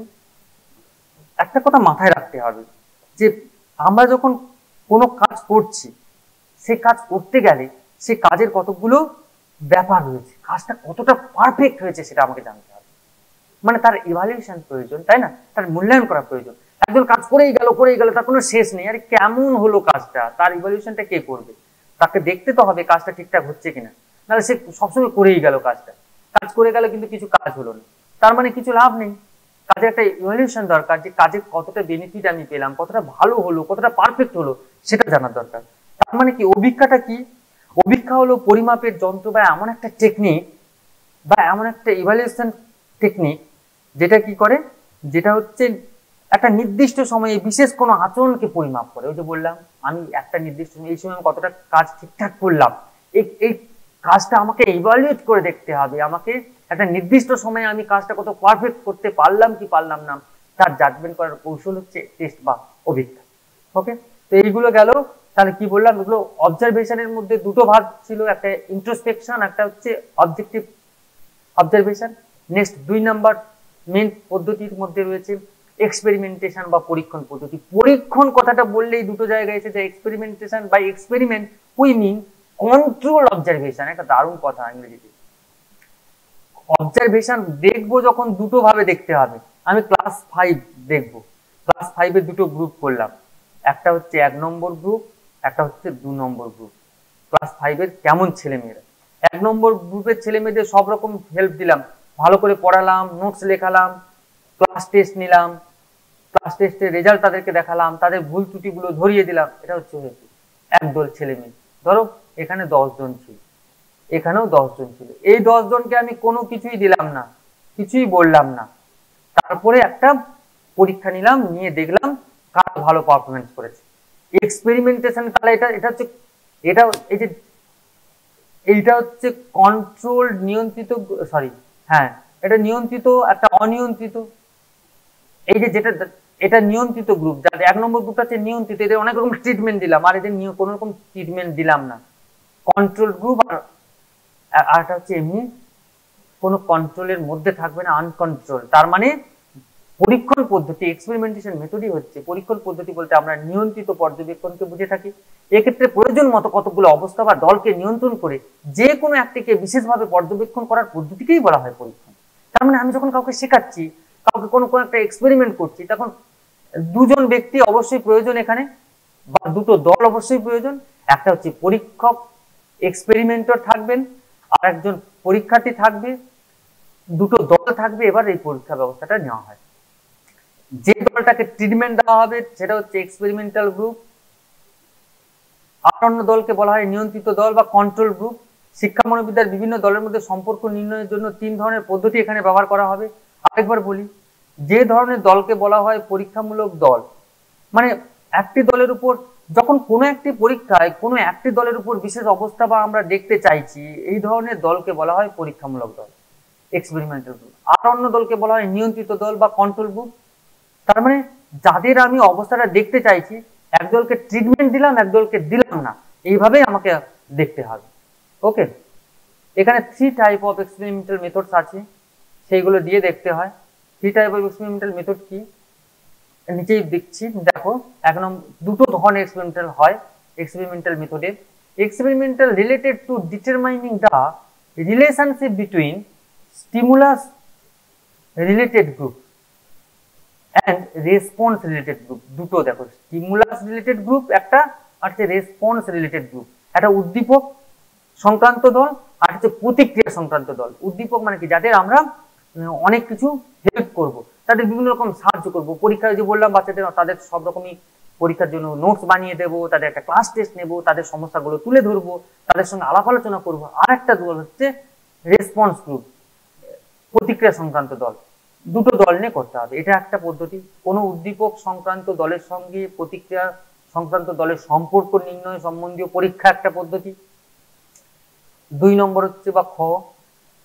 একটা কথা মাথায় রাখতে হবে যে আমরা যখন কোনো কাজ করছি, সে কাজ করতে গেলে সে কাজের কতগুলো ব্যাপার রয়েছে, কাজটা কতটা পারফেক্ট হয়েছে সেটা আমাকে জানতে হবে। মানে তার ইভালুয়েশন প্রয়োজন, তাই না? তার মূল্যায়ন করা প্রয়োজন। একজন কাজ করেই গেল, তার কোনো শেষ নেই, আরে কেমন হলো কাজটা, তার ইভালুয়েশনটা কে করবে? তাকে দেখতে তো হবে কাজটা ঠিকঠাক হচ্ছে কিনা, নাহলে সে সবসময় করেই গেল কাজটা, কাজ করে গেল কিন্তু কিছু কাজ হলো না, তার মানে কিছু লাভ নেই। কাজের একটা ইভালুয়েশন দরকার, যে কাজের কতটা বেনিফিট আমি পেলাম, কতটা ভালো হলো, কতটা পারফেক্ট হলো, সেটা জানার দরকার। তার মানে কি অভিজ্ঞতা কি? অভিজ্ঞতা হলো পরিমাপের যন্ত্র বা এমন একটা টেকনিক বা এমন একটা ইভালুয়েশন টেকনিক যেটা কি করে, যেটা হচ্ছে একটা নির্দিষ্ট সময়ে বিশেষ কোনো আচরণকে পরিমাপ করে। ওই যে বললাম আমি একটা নির্দিষ্ট সময়, এই সময় কতটা কাজ ঠিকঠাক করলাম, এই কাজটা আমাকে ইভালুয়েট করে দেখতে হবে। আমাকে একটা নির্দিষ্ট সময়ে আমি কাজটা কত পারফেক্ট করতে পারলাম কি পারলাম না, তার জাজমেন্ট করার কৌশল হচ্ছে টেস্ট বা অভিজ্ঞতা। ওকে, তো এইগুলো গেল। তাহলে কি বললাম, এগুলো অবজারভেশনের মধ্যে দুটো ভাগ ছিল, একটা ইন্ট্রোস্পেকশন, একটা হচ্ছে objective observation. Next 2 number main পদ্ধতির মধ্যে রয়েছে এক্সপেরিমেন্টেশন বা পরীক্ষণ পদ্ধতি। পরীক্ষণ কথাটা বললেই দুটো জায়গায় এসে, যে experimentation by experiment we mean control observation. একটা দারুণ কথা ইংরেজিতে। অবজারভেশন দেখবো যখন দুটো ভাবে দেখতে হবে। আমি ক্লাস 5 দেখবো, ক্লাস 5-এর দুটো গ্রুপ করলাম, একটা হচ্ছে 1 নম্বর গ্রুপ, একটা হচ্ছে 2 নম্বর গ্রুপ। ক্লাস 5-এর কেমন ছেলেমেয়েরা, 1 নম্বর গ্রুপের ছেলেমেয়েদের সব রকম হেল্প দিলাম, ভালো করে পড়ালাম, নোটস লেখালাম, ক্লাস টেস্ট নিলাম, ক্লাস টেস্টের রেজাল্ট তাদেরকে দেখালাম, তাদের ভুল ত্রুটিগুলো ধরিয়ে দিলাম। এটা হচ্ছে একদল ছেলে মেয়ে। ধরো এখানে 10 জন ছিল, এখানেও 10 জন ছিল। এই 10 জনকে আমি কোনো কিছুই দিলাম না, কিছুই বললাম না, তারপরে একটা পরীক্ষা নিলাম, নিয়ে দেখলাম কার ভালো পারফরমেন্স করেছে। এক্সপেরিমেন্টেশন তাহলে এটা হচ্ছে এটা এই যে এইটা হচ্ছে কন্ট্রোল নিয়ন্ত্রিত, সরি হ্যাঁ এটা নিয়ন্ত্রিত একটা অনিয়ন্ত্রিত। এই যে যেটা এটা নিয়ন্ত্রিত গ্রুপ, যাদের 1 নম্বর গ্রুপটা হচ্ছে নিয়ন্ত্রিত, এদের অনেক রকম ট্রিটমেন্ট দিলাম, আর এদের কোনো রকম ট্রিটমেন্ট দিলাম না। কন্ট্রোল গ্রুপ আর এটা হচ্ছে এমনি কোনো কন্ট্রোলের মধ্যে থাকবে না, আনকন্ট্রোল। তার মানে পরীক্ষণ পদ্ধতি, এক্সপেরিমেন্টেশন মেথডই হচ্ছে পরীক্ষণ পদ্ধতি। বলতে আমরা নিয়ন্ত্রিত পর্যবেক্ষণকে বুঝে থাকি। এক্ষেত্রে প্রয়োজন মতো কতগুলো অবস্থা বা দলকে নিয়ন্ত্রণ করে যে কোনো একটিকে বিশেষভাবে পর্যবেক্ষণ করার পদ্ধতিকেই বলা হয় পরীক্ষণ। তার মানে আমি যখন কাউকে শেখাচ্ছি, কাউকে কোনো একটা এক্সপেরিমেন্ট করছি, তখন দুজন ব্যক্তি অবশ্যই প্রয়োজন এখানে, বা দুটো দল অবশ্যই প্রয়োজন। একটা হচ্ছে পরীক্ষক, এক্সপেরিমেন্টর থাকবেন, আর একজন পরীক্ষার্থী থাকবে, দুটো দল থাকবে। এবার এই পরীক্ষা ব্যবস্থাটা নেওয়া হয়। যে দলটাকে ট্রিটমেন্ট দেওয়া হবে সেটা হচ্ছে এক্সপেরিমেন্টাল গ্রুপ, আর অন্য দলকে বলা হয় নিয়ন্ত্রিত দল বা কন্ট্রোল গ্রুপ। শিক্ষা মনোবিদ্যার বিভিন্ন দলের মধ্যে সম্পর্ক নির্ণয়ের জন্য 3 ধরনের পদ্ধতি এখানে ব্যবহার করা হবে। আরেকবার বলি, যে ধরনের দলকে বলা হয় পরীক্ষামূলক দল, মানে একটি দলের উপর যখন কোনো একটি পরীক্ষায় কোনো একটি দলের উপর বিশেষ অবস্থা বা আমরা দেখতে চাইছি, এই ধরনের দলকে বলা হয় পরীক্ষামূলক দল, এক্সপেরিমেন্টাল গ্রুপ। আর অন্য দলকে বলা হয় নিয়ন্ত্রিত দল বা কন্ট্রোল গ্রুপ। তার মানে যাদের আমি অবস্থাটা দেখতে চাইছি, একদলকে ট্রিটমেন্ট দিলাম, একদলকে দিলাম না, এইভাবেই আমাকে দেখতে হবে। ওকে, এখানে 3 টাইপ অফ এক্সপেরিমেন্টাল মেথডস আছে, সেইগুলো দিয়ে দেখতে হয়। 3 টাইপ অফ এক্সপেরিমেন্টাল মেথড কি নিচেই দেখছি, দেখো। 1 নম্বর, দুটো ধরনের এক্সপেরিমেন্টাল হয় এক্সপেরিমেন্টাল মেথডে। Experimental related to determining the relationship between stimulus related group and response related group. দুটো দেখো, স্টিমুলাস রিলেটেড গ্রুপ একটা, আর হচ্ছে রেসপন্স রিলেটেড গ্রুপ। একটা উদ্দীপক সংক্রান্ত দল, আর হচ্ছে প্রতিক্রিয়া সংক্রান্ত দল। উদ্দীপক মানে কি, যাদের আমরা অনেক কিছু হেল্প করব, তাদের বিভিন্ন রকম সাহায্য করব। পরীক্ষায় যে বললাম বাচ্চাদের, তাদের সব রকমই পরীক্ষার জন্য নোটস বানিয়ে দেবো, তাদের একটা ক্লাস টেস্ট নেব, তাদের সমস্যাগুলো তুলে ধরবো, তাদের সঙ্গে আলাপ আলোচনা করবো। আর একটা দল হচ্ছে রেসপন্স গ্রুপ, প্রতিক্রিয়া সংক্রান্ত দল। দুটো দল নিয়ে করতে হবে, এটা একটা পদ্ধতি। কোনো উদ্দীপক সংক্রান্ত দলের সঙ্গে প্রতিক্রিয়া সংক্রান্ত দলের সম্পর্ক নির্ণয় সম্বন্ধীয় পরীক্ষা একটা পদ্ধতি। 2 নম্বর হচ্ছে বা খ,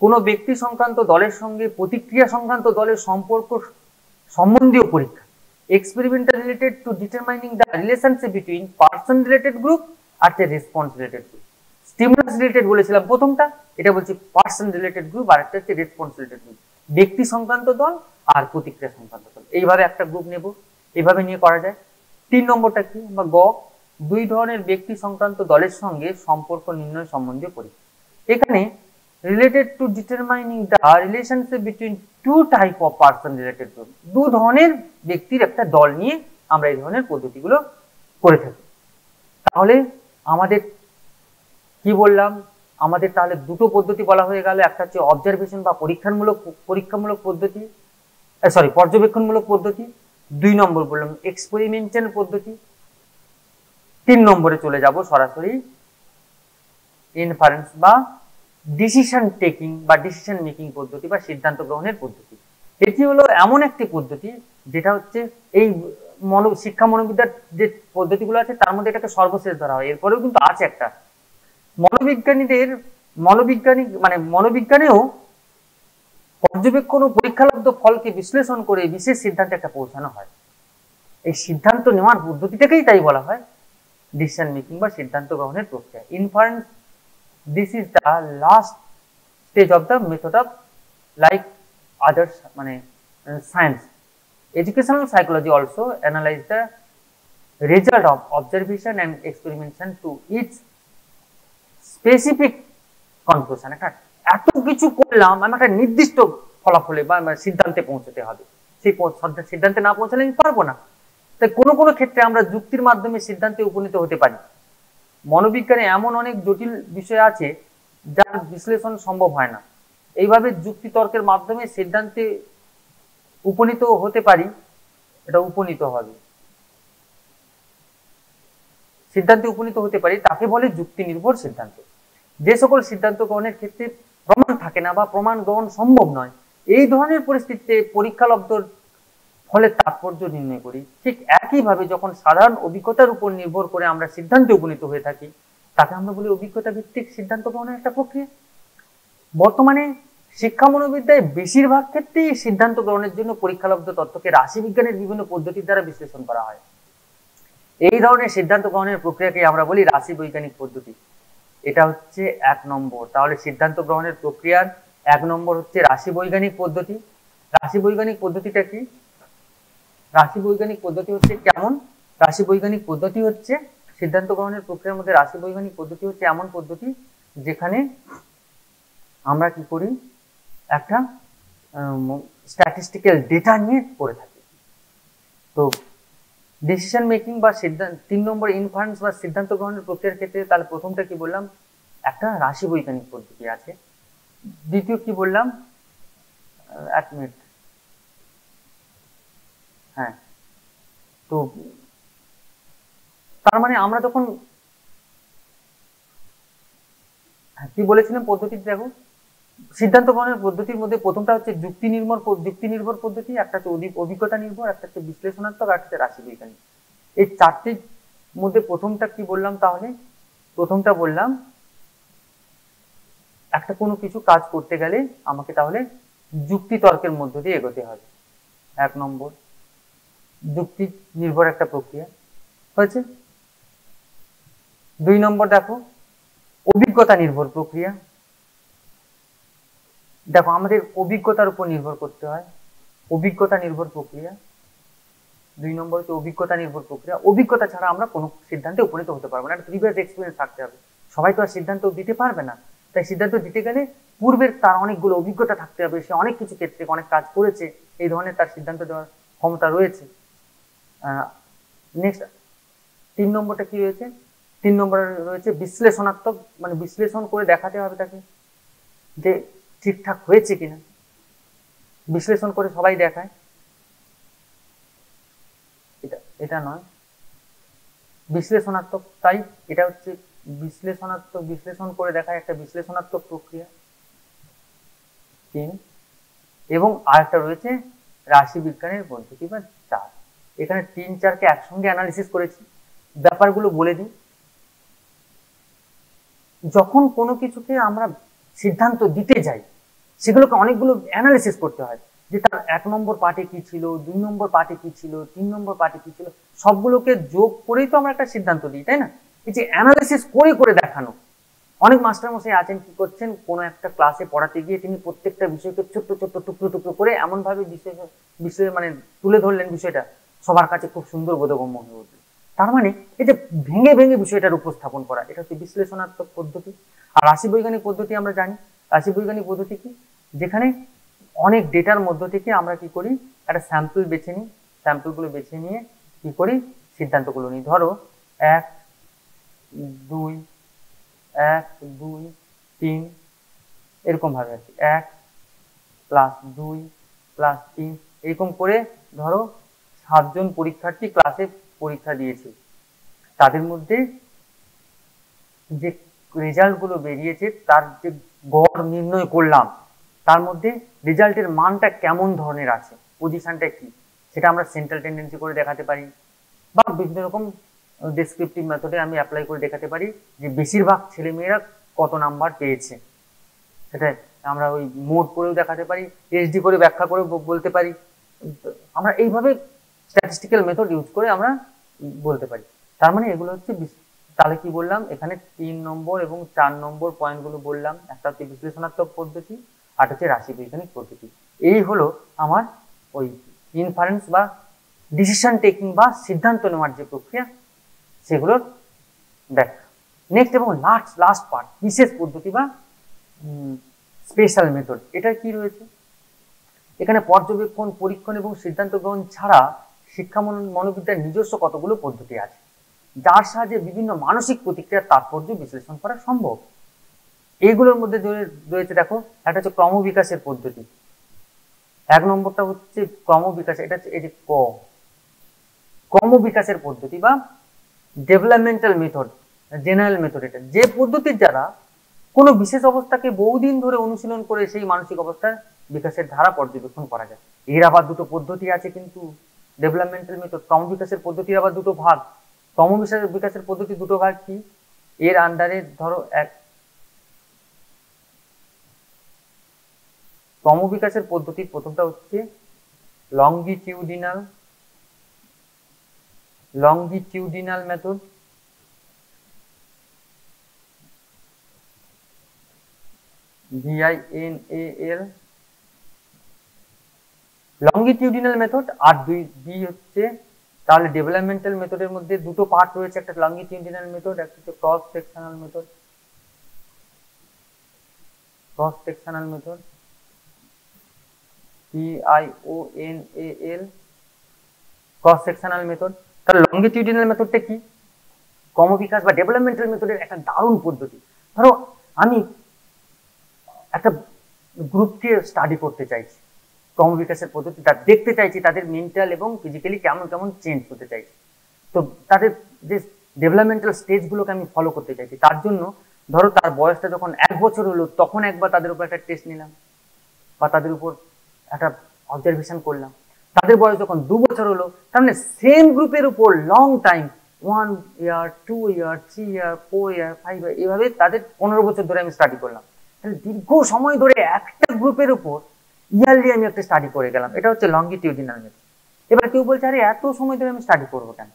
কোনো ব্যক্তি সংক্রান্ত দলের সঙ্গে প্রতিক্রিয়া সংক্রান্ত দলের সম্পর্ক সম্বন্ধীয় পরীক্ষা। Experimental related to determining the relationship between person related group আর response related group. Stimulus related বলেছিলাম প্রথমটা, এটা বলছি পারসন রিলেটেড গ্রুপ, আর একটা হচ্ছে রেসপন্স রিলেটেড গ্রুপ, ব্যক্তি সংক্রান্ত দল আর প্রতিক্রিয়া সংক্রান্ত দল। এইভাবে একটা গ্রুপ নেব, এইভাবে নিয়ে করা যায়। 3 নম্বরটা কি বা গ, 2 ধরনের ব্যক্তি সংক্রান্ত দলের সঙ্গে সম্পর্ক নির্ণয় সম্বন্ধীয় পরীক্ষা। এখানে related to determining the relationship between 2 type of person related group. 2 ধরনের ব্যক্তির একটা দল নিয়ে আমরা এই ধরনের পদ্ধতিগুলো করে থাকি। তাহলে আমাদের কি বললাম, আমাদের তাহলে দুটো পদ্ধতি বলা হয়ে গেল। একটা হচ্ছে অবজারভেশন বা পরীক্ষামূলক পদ্ধতি, সরি পর্যবেক্ষণমূলক পদ্ধতি। 2 নম্বর বললাম এক্সপেরিমেন্টাল পদ্ধতি। 3 নম্বরে চলে যাব সরাসরি ইনফারেন্স বা ডিসিশন টেকিং বা ডিসিশন মেকিং পদ্ধতি বা সিদ্ধান্ত গ্রহণের পদ্ধতি। এটি হলো এমন একটি পদ্ধতি যেটা হচ্ছে এই শিক্ষা মনোবিদ্যার যে পদ্ধতিগুলো আছে তার মধ্যে এটাকে সর্বশেষ ধরা হয়। এরপরেও কিন্তু আছে একটা মনোবিজ্ঞানেও পর্যবেক্ষণ ও পরীক্ষালব্ধ ফলকে বিশ্লেষণ করে বিশেষ সিদ্ধান্তে একটা পৌঁছানো হয়। এই সিদ্ধান্ত নেওয়ার পদ্ধতিটাকেই তাই বলা হয় ডিসিশন মেকিং বা সিদ্ধান্ত গ্রহণের প্রক্রিয়া। Inference, this is the last stage of the method of like others মানে science. Educational psychology also analyze the result of observation and experimentation to its specific conclusion. এত কিছু করলাম, আমি একটা নির্দিষ্ট ফলাফলে বা সিদ্ধান্তে পৌঁছতে হবে, সেই সিদ্ধান্তে না পৌঁছালে আমি পারবো না। তাই কোনো কোনো ক্ষেত্রে আমরা যুক্তির মাধ্যমে সিদ্ধান্তে উপনীত হতে পারি। মনোবিজ্ঞানে এমন অনেক জটিল বিষয় আছে যার বিশ্লেষণ সম্ভব হয় না। এইভাবে যুক্তি তর্কের মাধ্যমে সিদ্ধান্তে উপনীত হতে পারি, এটা উপনীত হবে, সিদ্ধান্তে উপনীত হতে পারি, তাকে বলে যুক্তি নির্ভর সিদ্ধান্ত। যে সকল সিদ্ধান্ত গ্রহণের ক্ষেত্রে প্রমাণ থাকে না বা প্রমাণ গ্রহণ সম্ভব নয়, এই ধরনের পরিস্থিতিতে পরীক্ষালব্ধর ফলের তাৎপর্য নির্ণয় করি। ঠিক একইভাবে যখন সাধারণ অভিজ্ঞতার উপর নির্ভর করে আমরা সিদ্ধান্তে উপনীত হয়ে থাকি, তাকে আমরা বলি অভিজ্ঞতা ভিত্তিক সিদ্ধান্ত গ্রহণের একটা প্রক্রিয়া। বর্তমানে শিক্ষা মনোবিদ্যায় বেশিরভাগ ক্ষেত্রেই সিদ্ধান্ত গ্রহণের জন্য পরীক্ষালব্ধ তথ্যকে রাশিবিজ্ঞানের বিভিন্ন পদ্ধতির দ্বারা বিশ্লেষণ করা হয়। এই ধরনের সিদ্ধান্ত গ্রহণের প্রক্রিয়াকে আমরা বলি রাশি বৈজ্ঞানিক পদ্ধতি। এটা হচ্ছে 1 নম্বর। তাহলে সিদ্ধান্ত গ্রহণের প্রক্রিয়ার 1 নম্বর হচ্ছে রাশি বৈজ্ঞানিক পদ্ধতি। রাশি বৈজ্ঞানিক পদ্ধতিটা কি? রাশি বৈজ্ঞানিক পদ্ধতি হচ্ছে কেমন? রাশি বৈজ্ঞানিক পদ্ধতি হচ্ছে সিদ্ধান্ত গ্রহণের প্রক্রিয়ার মধ্যে রাশি বৈজ্ঞানিক পদ্ধতি হচ্ছে এমন পদ্ধতি যেখানে আমরা কি করি, একটা স্ট্যাটিস্টিক্যাল ডেটা নিয়ে করে থাকি। তো ডিসিশন মেকিং বা সিদ্ধান্ত 3 নম্বর ইনফারেন্স বা সিদ্ধান্ত গ্রহণের প্রক্রিয়ার ক্ষেত্রে তাহলে প্রথমটা কি বললাম, একটা রাশি বৈজ্ঞানিক পদ্ধতি আছে। দ্বিতীয় কি বললাম, 1 মিনিট, হ্যাঁ, তো তার মানে আমরা যখন কি বলেছিলাম পদ্ধতি, দেখো সিদ্ধান্ত গ্রহণের পদ্ধতির মধ্যে প্রথমটা হচ্ছে যুক্তি নির্ভর পদ্ধতি, একটা হচ্ছে অভিজ্ঞতা নির্ভর, একটা হচ্ছে বিশ্লেষণাত্মক, আর একটা রাশি বৈজ্ঞানিক। এই চারটির মধ্যে প্রথমটা কি বললাম, তাহলে প্রথমটা বললাম একটা কোনো কিছু কাজ করতে গেলে আমাকে তাহলে যুক্তি তর্কের মধ্য দিয়ে এগোতে হবে। 1 নম্বর যুক্তি নির্ভর একটা প্রক্রিয়া হয়েছে। 2 নম্বর দেখো অভিজ্ঞতা নির্ভর প্রক্রিয়া। দেখো আমাদের অভিজ্ঞতার উপর নির্ভর করতে হয়, অভিজ্ঞতা নির্ভর প্রক্রিয়া। 2 নম্বর হচ্ছে অভিজ্ঞতা নির্ভর প্রক্রিয়া। অভিজ্ঞতা ছাড়া আমরা কোনো সিদ্ধান্তে উপনীত হতে পারবো না, একটা প্রিভিয়াস এক্সপিরিয়েন্স থাকতে হবে। সবাই তো আর সিদ্ধান্ত দিতে পারবে না, তাই সিদ্ধান্ত দিতে গেলে পূর্বের তার অনেকগুলো অভিজ্ঞতা থাকতে হবে, সে অনেক কিছু ক্ষেত্রে অনেক কাজ করেছে, এই ধরনের তার সিদ্ধান্ত দেওয়ার ক্ষমতা রয়েছে। নেক্সট 3 নম্বরটা কি রয়েছে? 3 নম্বরে রয়েছে বিশ্লেষণাত্মক, মানে বিশ্লেষণ করে দেখাতে হবে তাকে যে ঠিকঠাক হয়েছে কিনা, বিশ্লেষণ করে সবাই দেখায়, এটা নয় বিশ্লেষণাত্মক, তাই এটা হচ্ছে বিশ্লেষণাত্মক, বিশ্লেষণ করে দেখায় একটা বিশ্লেষণাত্মক প্রক্রিয়া। 3 এবং আরেকটা রয়েছে রাশি বিজ্ঞানের পদ্ধতি বা 4। এখানে 3-4কে একসঙ্গে অ্যানালিসিস করেছি। ব্যাপারগুলো বলে দিই। যখন কোনো কিছুকে আমরা সিদ্ধান্ত দিতে যাই সেগুলোকে অনেকগুলো অ্যানালিসিস করতে হয়, যে তার 1 নম্বর পার্টে কি ছিল, 2 নম্বর পার্টে কি ছিল, 3 নম্বর পার্টে কি ছিল, সবগুলোকে যোগ করেই তো আমরা একটা সিদ্ধান্ত দিই, তাই না? এই যে অ্যানালিসিস করে করে দেখানো, অনেক মাস্টারমশাই আছেন কি করছেন, কোনো একটা ক্লাসে পড়াতে গিয়ে তিনি প্রত্যেকটা বিষয়কে ছোট্ট ছোট্ট টুকরো টুকরো করে এমন ভাবে বিষয় মানে তুলে ধরলেন, বিষয়টা সবার কাছে খুব সুন্দর বোধগম্য হয়ে উঠল। তার মানে এই যে ভেঙে ভেঙে বিষয়টার উপস্থাপন করা, এটা হচ্ছে বিশ্লেষণাত্মক পদ্ধতি। আর রাশি বৈজ্ঞানিক পদ্ধতি আমরা জানি, রাশি বৈজ্ঞানিক পদ্ধতি কি, যেখানে অনেক ডেটার মধ্য থেকে আমরা কি করি, একটা স্যাম্পল বেছে নিই, স্যাম্পলগুলো বেছে নিয়ে কি করি, সিদ্ধান্তগুলো নিই। ধরো 1 2 1 2 3 এরকম ভাবে আর কি, 1 + 2 + 3 এরকম করে ধরো 7 জন পরীক্ষার্থী ক্লাসে পরীক্ষা দিয়েছে, তাদের মধ্যে যে রেজাল্ট গুলো বেরিয়েছে তার যে গড় নির্ণয় করলাম, তার মধ্যে রেজাল্টের মানটা কেমন ধরনের আছে, পজিশনটা কি, সেটা আমরা সেন্ট্রাল টেন্ডেন্সি করে দেখাতে পারি, বা বিভিন্ন রকম ডেসক্রিপটিভ মেথডে আমি অ্যাপ্লাই করে দেখাতে পারি যে বেশিরভাগ ছেলেমেয়েরা কত নাম্বার পেয়েছে। সেটা আমরা ওই মোড করেও দেখাতে পারি, এসডি করে ব্যাখ্যা করে বলতে পারি। আমরা এইভাবে স্ট্যাটিস্টিক্যাল মেথড ইউজ করে আমরা বলতে পারি। তার মানে এগুলো হচ্ছে, তাহলে কি বললাম, এখানে 3 নম্বর এবং 4 নম্বর পয়েন্টগুলো বললাম, একটা হচ্ছে বিশ্লেষণাত্মক পদ্ধতি, আর হচ্ছে রাশি বৈজ্ঞানিক পদ্ধতি। এই হলো আমার ওই ইনফারেন্স বা ডিসিশন টেকিং বা সিদ্ধান্ত নেওয়ার যে প্রক্রিয়া, সেগুলোর ব্যাখ্যা। নেক্সট এবং লাস্ট পার্ট, বিশেষ পদ্ধতি বা স্পেশাল মেথড। এটা কি রয়েছে, এখানে পর্যবেক্ষণ, পরীক্ষণ এবং সিদ্ধান্ত গ্রহণ ছাড়া শিক্ষা মনোবিদ্যার নিজস্ব কতগুলো পদ্ধতি আছে, যার সাহায্যে বিভিন্ন মানসিক প্রতিক্রিয়ার তাৎপর্য বিশ্লেষণ করা সম্ভব। এইগুলোর মধ্যে রয়েছে, দেখো, একটা হচ্ছে ক্রমবিকাশের পদ্ধতি। 1 নম্বরটা হচ্ছে ক্রমবিকাশ, এটা হচ্ছে এই যে ক্রমবিকাশের পদ্ধতি বা ডেভেলপমেন্টাল মেথড, জেনারেল মেথড। এটা যে পদ্ধতির দ্বারা কোনো বিশেষ অবস্থাকে বহুদিন ধরে অনুশীলন করে সেই মানসিক অবস্থার বিকাশের ধারা পর্যবেক্ষণ করা যায়। এর আবার দুটো পদ্ধতি আছে কিন্তু, ডেভেলপমেন্টাল মেথড, ক্রমবিকাশের পদ্ধতির আবার দুটো ভাগ। ক্রমবিকাশের পদ্ধতি দুটো ভাগ কি, এর আন্ডারে ধরো এক ক্রমবিকাশের পদ্ধতির প্রথমটা হচ্ছে longitudinal method, VINAL, longitudinal method. আর বি হচ্ছে, তাহলে ডেভেলপমেন্টাল মেথডের মধ্যে দুটো পার্ট রয়েছে, একটা লংগিটিউডিনাল মেথড, একটা হচ্ছে cross sectional method. PIONAL, cross sectional method. তাহলে লংগিটিউডিনাল মেথডটা কি, ক্রমবিকাশ বা ডেভেলপমেন্টাল মেথডের একটা দারুণ পদ্ধতি। ধরো আমি একটা গ্রুপকে স্টাডি করতে চাইছি, ক্রমবিকাশের পদ্ধতিটা দেখতে চাইছি, তাদের মেন্টাল এবং ফিজিক্যালি কেমন কেমন চেঞ্জ হতে চাইছি, তো তাদের যে ডেভেলপমেন্টাল স্টেজগুলোকে আমি ফলো করতে চাইছি, তার জন্য ধরো তার বয়সটা যখন 1 বছর হলো তখন একবার তাদের উপর একটা টেস্ট নিলাম বা তাদের উপর একটা অবজারভেশন করলাম। তাদের বয়স যখন 2 বছর হলো, তার মানে সেম গ্রুপের উপর লং টাইম, 1 ইয়ার, 2 ইয়ার, 3 ইয়ার, 4 ইয়ার, 5 ইয়ার, এভাবে তাদের 15 বছর ধরে আমি স্টাডি করলাম। তাহলে দীর্ঘ সময় ধরে একটা গ্রুপের উপর ইয়ারলি আমি একটা স্টাডি করে গেলাম, এটা হচ্ছে লংগিটিউডিনাল মেথড। এবার কেউ বলছে আরে এত সময় ধরে আমি স্টাডি করবো কেন,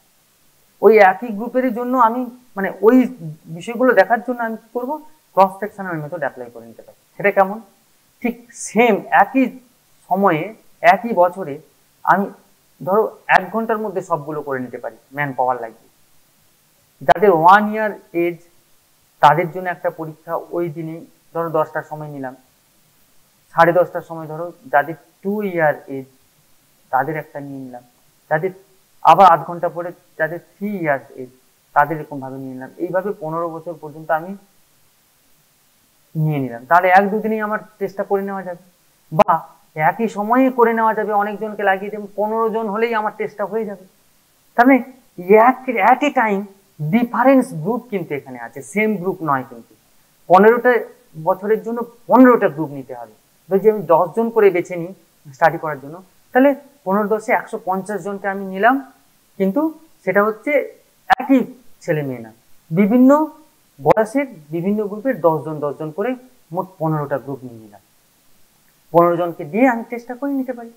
ওই একই গ্রুপের জন্য আমি মানে ওই বিষয়গুলো দেখার জন্য আমি কি করবো, ক্রস সেকশনাল মেথড অ্যাপ্লাই করে নিতে পারি। সেটা কেমন, ঠিক সেম একই সময়ে একই বছরে আমি ধরো 1 ঘন্টার মধ্যে সবগুলো করে নিতে পারি ম্যান পাওয়ার লাগিয়ে। যাদের 1 ইয়ার এজ তাদের জন্য একটা পরীক্ষা ওই দিনই ধরো 10টার সময় নিলাম, 10:30টার সময় ধরো যাদের 2 ইয়ার এজ তাদের একটা নিয়ে নিলাম, যাদের আবার 8 ঘন্টা পরে যাদের 3 ইয়ার্স এজ তাদের এরকম ভাবে নিয়ে নিলাম। এইভাবে 15 বছর পর্যন্ত আমি নিয়ে নিলাম। তাহলে 1-2 দিনেই আমার টেস্টটা করে নেওয়া যাবে, বা একই সময়ে করে নেওয়া যাবে, অনেকজনকে লাগিয়ে দেবেন, 15 জন হলেই আমার টেস্টটা হয়ে যাবে। তার মানে at a time difference group কিন্তু এখানে আছে, সেম গ্রুপ নয় কিন্তু। 15টা বছরের জন্য 15টা গ্রুপ নিতে হবে। যদি আমি 10 জন করে বেছে নিই স্টাডি করার জন্য, তাহলে 15-10 150 জনকে আমি নিলাম, কিন্তু সেটা হচ্ছে একই ছেলে মেয়ে না, বিভিন্ন বয়সের বিভিন্ন গ্রুপের 10 জন করে মোট 15টা গ্রুপ নিয়ে নিলাম। 15 জনকে দিয়ে আমি চেষ্টা করে নিতে পারি।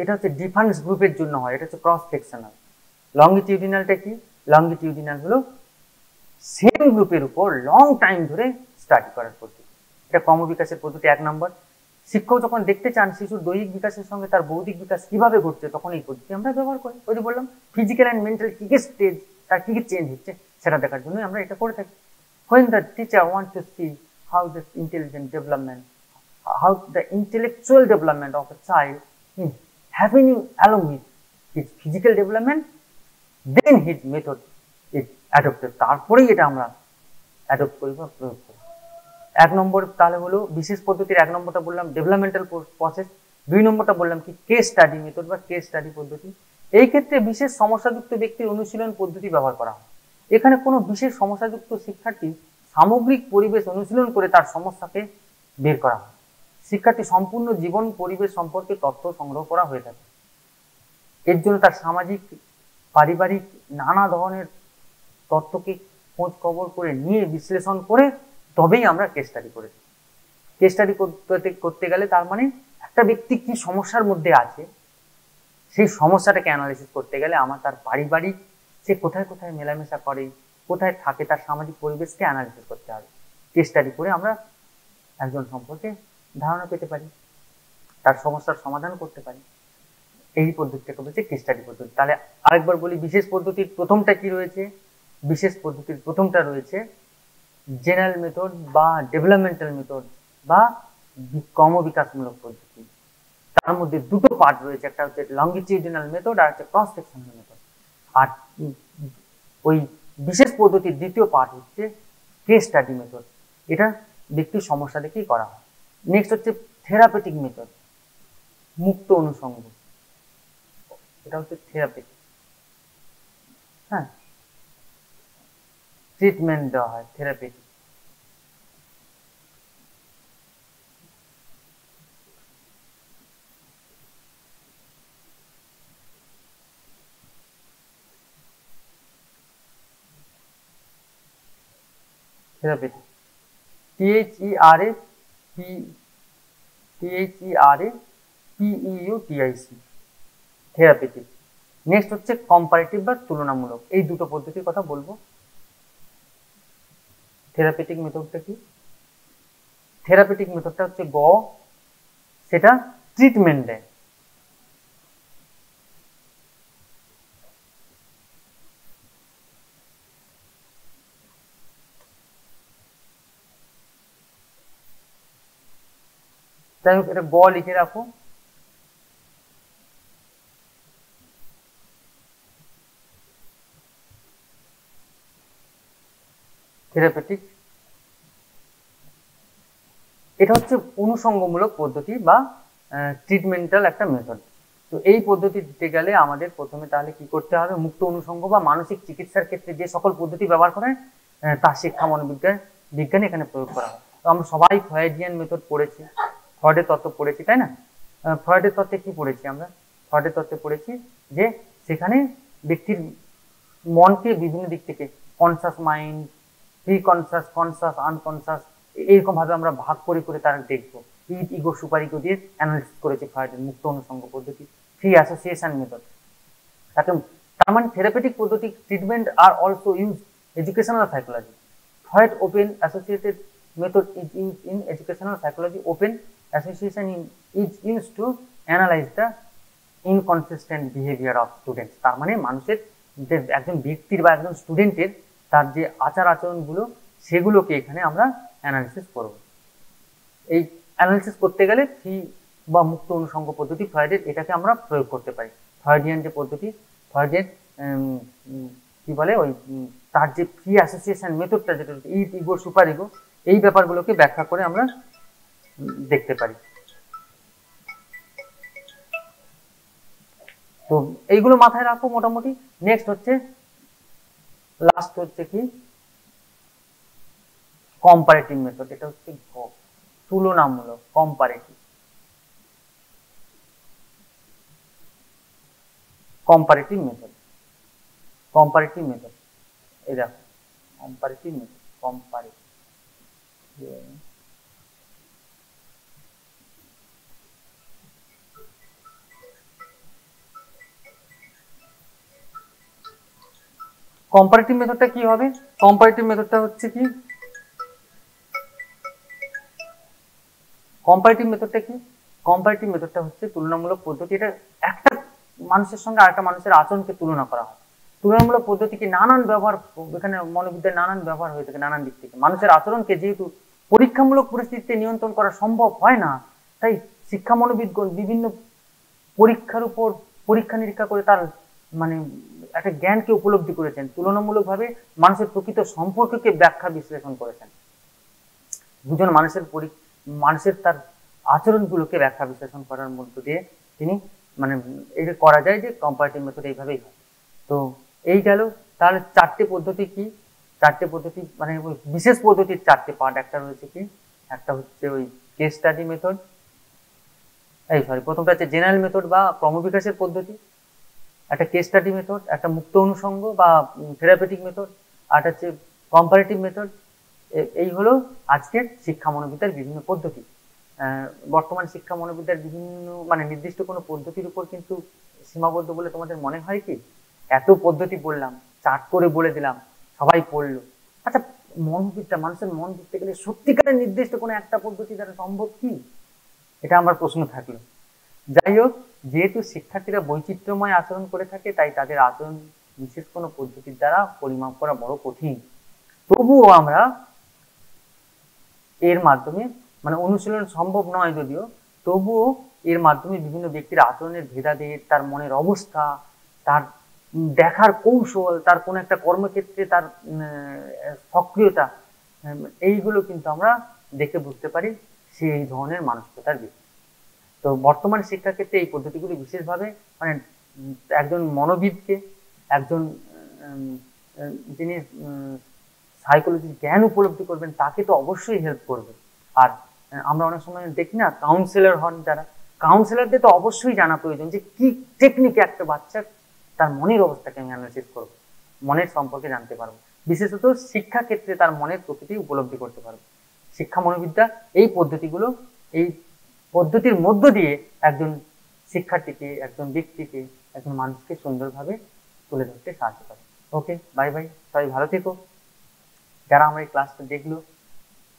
এটা হচ্ছে ডিফারেন্স গ্রুপের জন্য হয়, এটা হচ্ছে ক্রস সেকশনাল। লংগিটিউডিনালটা কি, লংগিটিউডিনাল হলো সেম গ্রুপের উপর লং টাইম ধরে স্টাডি করার পদ্ধতি। এটা ক্রমবিকাশের পদ্ধতি 1 নম্বর। শিক্ষক যখন দেখতে চান শিশুর দৈহিক বিকাশের সঙ্গে তার বৌদ্ধিক বিকাশ কিভাবে ঘটছে, তখন এই পদ্ধতি আমরা ব্যবহার করি। ওই যে বললাম ফিজিক্যাল অ্যান্ড মেন্টাল কি কি স্টেজ, তার কি কি চেঞ্জ হচ্ছে সেটা দেখার জন্য আমরা এটা করে থাকি। When the teacher wants to see how the intelligent development, how the intellectual development of a child is happening along with his physical development, then his method is adopted. তারপরেই এটা আমরা অ্যাডপ্ট করি বা প্রয়োগ করি। 1 নম্বর তাহলে হলো বিশেষ পদ্ধতির 1 নম্বরটা বললাম ডেভেলপমেন্টাল প্রসেস, 2 নম্বরটা বললাম কি কেস স্টাডি মেথড বা কেস স্টাডি পদ্ধতি। এই ক্ষেত্রে বিশেষ সমস্যাযুক্ত ব্যক্তির অনুশীলন পদ্ধতি ব্যবহার করা হয়। এখানে কোনো বিশেষ সমস্যাযুক্ত শিক্ষার্থী সামগ্রিক পরিবেশ অনুশীলন করে তার সমস্যাকে বের করা হয়। শিক্ষার্থী সম্পূর্ণ জীবন পরিবেশ সম্পর্কে তথ্য সংগ্রহ করা হয়ে থাকে। এর জন্য তার সামাজিক পারিবারিক নানা ধরনের তথ্যকে খোঁজ খবর করে নিয়ে বিশ্লেষণ করে তবেই আমরা কেস স্টাডি করি। কেস স্টাডি করতে গেলে তার মানে একটা ব্যক্তি কি সমস্যার মধ্যে আছে সেই সমস্যাটাকে অ্যানালাইসিস করতে গেলে আমার তার পারিবারিক, সে কোথায় কোথায় মেলামেশা করে, কোথায় থাকে, তার সামাজিক পরিবেশকে অ্যানালাইসিস করতে হবে। কেস স্টাডি করে আমরা একজন সম্পর্কে ধারণা পেতে পারি, তার সমস্যার সমাধান করতে পারি। এই পদ্ধতিটাকে বলছে কেস স্টাডি পদ্ধতি। তাহলে আরেকবার বলি, বিশেষ পদ্ধতির প্রথমটা কি রয়েছে, বিশেষ পদ্ধতির প্রথমটা রয়েছে জেনারেল মেথড বা ডেভেলপমেন্টাল মেথড বা ক্রমবিকাশমূলক পদ্ধতি। তার মধ্যে দুটো পার্ট রয়েছে, একটা হচ্ছে লংগিটিউডিনাল মেথড আর একটা ক্রস সেকশনাল মেথড। আর ওই বিশেষ পদ্ধতির দ্বিতীয় পার্ট হচ্ছে কেস স্টাডি মেথড, এটা ব্যক্তির সমস্যা দেখেই করা হয়। নেক্সট হচ্ছে থেরাপিউটিক মেথড, মুক্ত অনুষঙ্গ, এটা হচ্ছে থেরাপিউটিক। হ্যাঁ, ট্রিটমেন্ট দেওয়া হয় therapeutic. Therapeutic, THERAPEUTIC, therapeutic. Next হচ্ছে কম্পারেটিভ বা তুলনামূলক। এই দুটো পদ্ধতির কথা বলবো। থেরাপিটিক মেথডটা কি? থেরাপিটিক মেথডটা হচ্ছে সেটা ট্রিটমেন্ট দেয়। যাই হোক, এটা লিখে রাখো। থেরাপিটিক, এটা হচ্ছে অনুষঙ্গমূলক পদ্ধতি বা ট্রিটমেন্টাল একটা মেথড। তো এই পদ্ধতি দিতে গেলে আমাদের প্রথমে তাহলে কি করতে হবে? মুক্ত অনুষঙ্গ বা মানসিক চিকিৎসার ক্ষেত্রে যে সকল পদ্ধতি ব্যবহার করে তার শিক্ষা বিজ্ঞান এখানে প্রয়োগ করা হয়। তো আমরা সবাই ফ্রয়েডিয়ান মেথড পড়েছি, ফ্রয়েডের তত্ত্ব পড়েছি, তাই না? ফ্রয়েডের তত্ত্বে কি পড়েছি আমরা? ফ্রয়েডের তত্ত্বে পড়েছি যে সেখানে ব্যক্তির মনকে বিভিন্ন দিক থেকে conscious mind, pre conscious, conscious, unconscious, এইরকম ভাবে আমরা ভাগ করে করে তারা দেখবো। ইগো সুপার ইগো দিয়ে অ্যানালিসিস করেছে ফ্রয়েডের মুক্ত অনুষঙ্গ পদ্ধতি, ফ্রি অ্যাসোসিয়েশন মেথড। তার মানে থেরাপিটিক পদ্ধতি treatment are also use educational psychology. Freud open associated method is used in educational psychology. Open association is used to analyze the inconsistent behavior of students. তার মানে মানুষের যে একজন ব্যক্তির বা একজন স্টুডেন্টের তার যে আচার আচরণগুলো সেগুলোকে এখানে আমরা অ্যানালিসিস করব। এই অ্যানালিসিস করতে গেলে ফ্রি বা মুক্ত অনুষঙ্গ পদ্ধতি ফ্রয়েডের, এটাকে আমরা প্রয়োগ করতে পারি। ফ্রয়েডিয়ান যে পদ্ধতি, ফ্রয়েডের কি বলে ওই তার যে ফ্রি অ্যাসোসিয়েশন মেথডটা, যেটা ইগো সুপার ইগো, এই ব্যাপারগুলোকে ব্যাখ্যা করে আমরা দেখতে পারি। তো এইগুলো মাথায় রাখো মোটামুটি। নেক্সট হচ্ছে লাস্ট হচ্ছে কি কম্পারেটিভ মেথড। এটা হচ্ছে তুলনামূলক, comparative. Comparative method, comparative method, এই দেখো কম্পারেটিভ মেথড, কম্পারেটিভ। কম্পারেটিভ মেথডটা কি হবে? কম্পারেটিভ মেথডটা হচ্ছে কি, কম্পারেটিভ মেথডটা কি? কম্পারেটিভ মেথডটা হচ্ছে তুলনামূলক পদ্ধতি। এটা একটা মানুষের সঙ্গে আরেকটা মানুষের আচরণকে তুলনা করা হয়। তুলনামূলক পদ্ধতিকে নানান ব্যবহার, এখানে মনোবিদ্যার নানান ব্যবহার হয়ে থাকে নানান দিক থেকে। মানুষের আচরণকে যেহেতু পরীক্ষামূলক পরিস্থিতিতে নিয়ন্ত্রণ করা সম্ভব হয় না, তাই শিক্ষা মনোবিদগণ বিভিন্ন পরীক্ষার উপর পরীক্ষা নিরীক্ষা করে তার মানে একটা জ্ঞানকে উপলব্ধি করেছেন, তুলনামূলকভাবে মানুষের প্রকৃত সম্পর্ককে ব্যাখ্যা বিশ্লেষণ করেছেন। দুজন মানুষের তার আচরণগুলোকে ব্যাখ্যা বিশ্লেষণ করার মধ্য দিয়ে তিনি মানে এটা করা যায় যে কম্পারেটিভ মেথড এইভাবেই হয়। তো এই গেল। তাহলে চারটে পদ্ধতি কি? চারটে পদ্ধতি মানে বিশেষ পদ্ধতির চারটে পার্ট। একটা রয়েছে কি, একটা হচ্ছে ওই কেস স্টাডি মেথড, প্রথমটা হচ্ছে জেনারেল মেথড বা ক্রমবিকাশের পদ্ধতি, একটা কেস স্টাডি মেথড, একটা মুক্ত অনুষঙ্গ বা থেরাপিটিক মেথড, আর হচ্ছে কম্পারেটিভ মেথড। এই হলো আজকের শিক্ষা মনোবিদ্যার বিভিন্ন পদ্ধতি। বর্তমান শিক্ষা মনোবিদ্যার বিভিন্ন মানে নির্দিষ্ট কোনো পদ্ধতির উপর কিন্তু সীমাবদ্ধ বলে তোমাদের মনে হয় কি? এত পদ্ধতি বললাম, চার্ট করে বলে দিলাম, সবাই পড়লো। আচ্ছা, মনোবিদ্যা, মানুষের মন বুঝতে গেলে সত্যিকারের নির্দিষ্ট কোনো একটা পদ্ধতি দ্বারা সম্ভব কি? এটা আমার প্রশ্ন থাকলো। যাই হোক, যেহেতু শিক্ষার্থীরা বৈচিত্র্যময় আচরণ করে থাকে, তাই তাদের আচরণ বিশেষ কোনো পদ্ধতির দ্বারা পরিমাপ করা বড় কঠিন। তবুও আমরা এর মাধ্যমে মানে অনুশীলন সম্ভব নয় যদিও, তবুও এর মাধ্যমে বিভিন্ন ব্যক্তির আচরণের ভেদাভেদ, তার মনের অবস্থা, তার দেখার কৌশল, তার কোনো একটা কর্মক্ষেত্রে তার সক্রিয়তা, এইগুলো কিন্তু আমরা দেখে বুঝতে পারি সে এই ধরনের মানসিকতার ব্যক্তি। তো বর্তমান শিক্ষাক্ষেত্রে এই পদ্ধতিগুলি বিশেষভাবে মানে একজন মনোবিদকে, একজন যিনি সাইকোলজির জ্ঞান উপলব্ধি করবেন, তাকে তো অবশ্যই হেল্প করবে। আর আমরা অনেক সময় দেখি না, কাউন্সিলর হন যারা, কাউন্সিলরদের তো অবশ্যই জানা প্রয়োজন যে কি টেকনিকে একটা বাচ্চার তার মনের অবস্থাকে আমি অ্যানালাইসিস করবো, মনের সম্পর্কে জানতে পারবো। বিশেষত শিক্ষা ক্ষেত্রে তার মনের প্রকৃতি উপলব্ধি করতে পারবে। শিক্ষা মনোবিদ্যা এই পদ্ধতিগুলো, এই পদ্ধতির মধ্য দিয়ে একজন শিক্ষার্থীকে, একজন ব্যক্তিকে, একজন মানুষকে সুন্দরভাবে তুলে ধরতে সাহায্য করে। ওকে, বাই বাই, সবাই ভালো থেকো। যারা আমার এই ক্লাসটা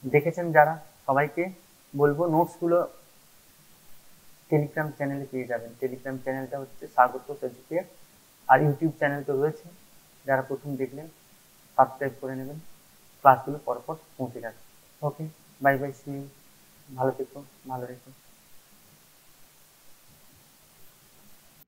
দেখেছেন, যারা সবাইকে বলবো নোটসগুলো টেলিগ্রাম চ্যানেলে পেয়ে যাবেন। টেলিগ্রাম চ্যানেলটা হচ্ছে স্বাগত এডুকেয়ার, আর ইউটিউব চ্যানেল তো রয়েছে। যারা প্রথম দেখলেন সাবস্ক্রাইব করে নেবেন, ক্লাসগুলো পরপর পৌঁছে যাবে। ওকে, বাই বাই, সি ইউ, ভালো থেকো, ভালো রেখো।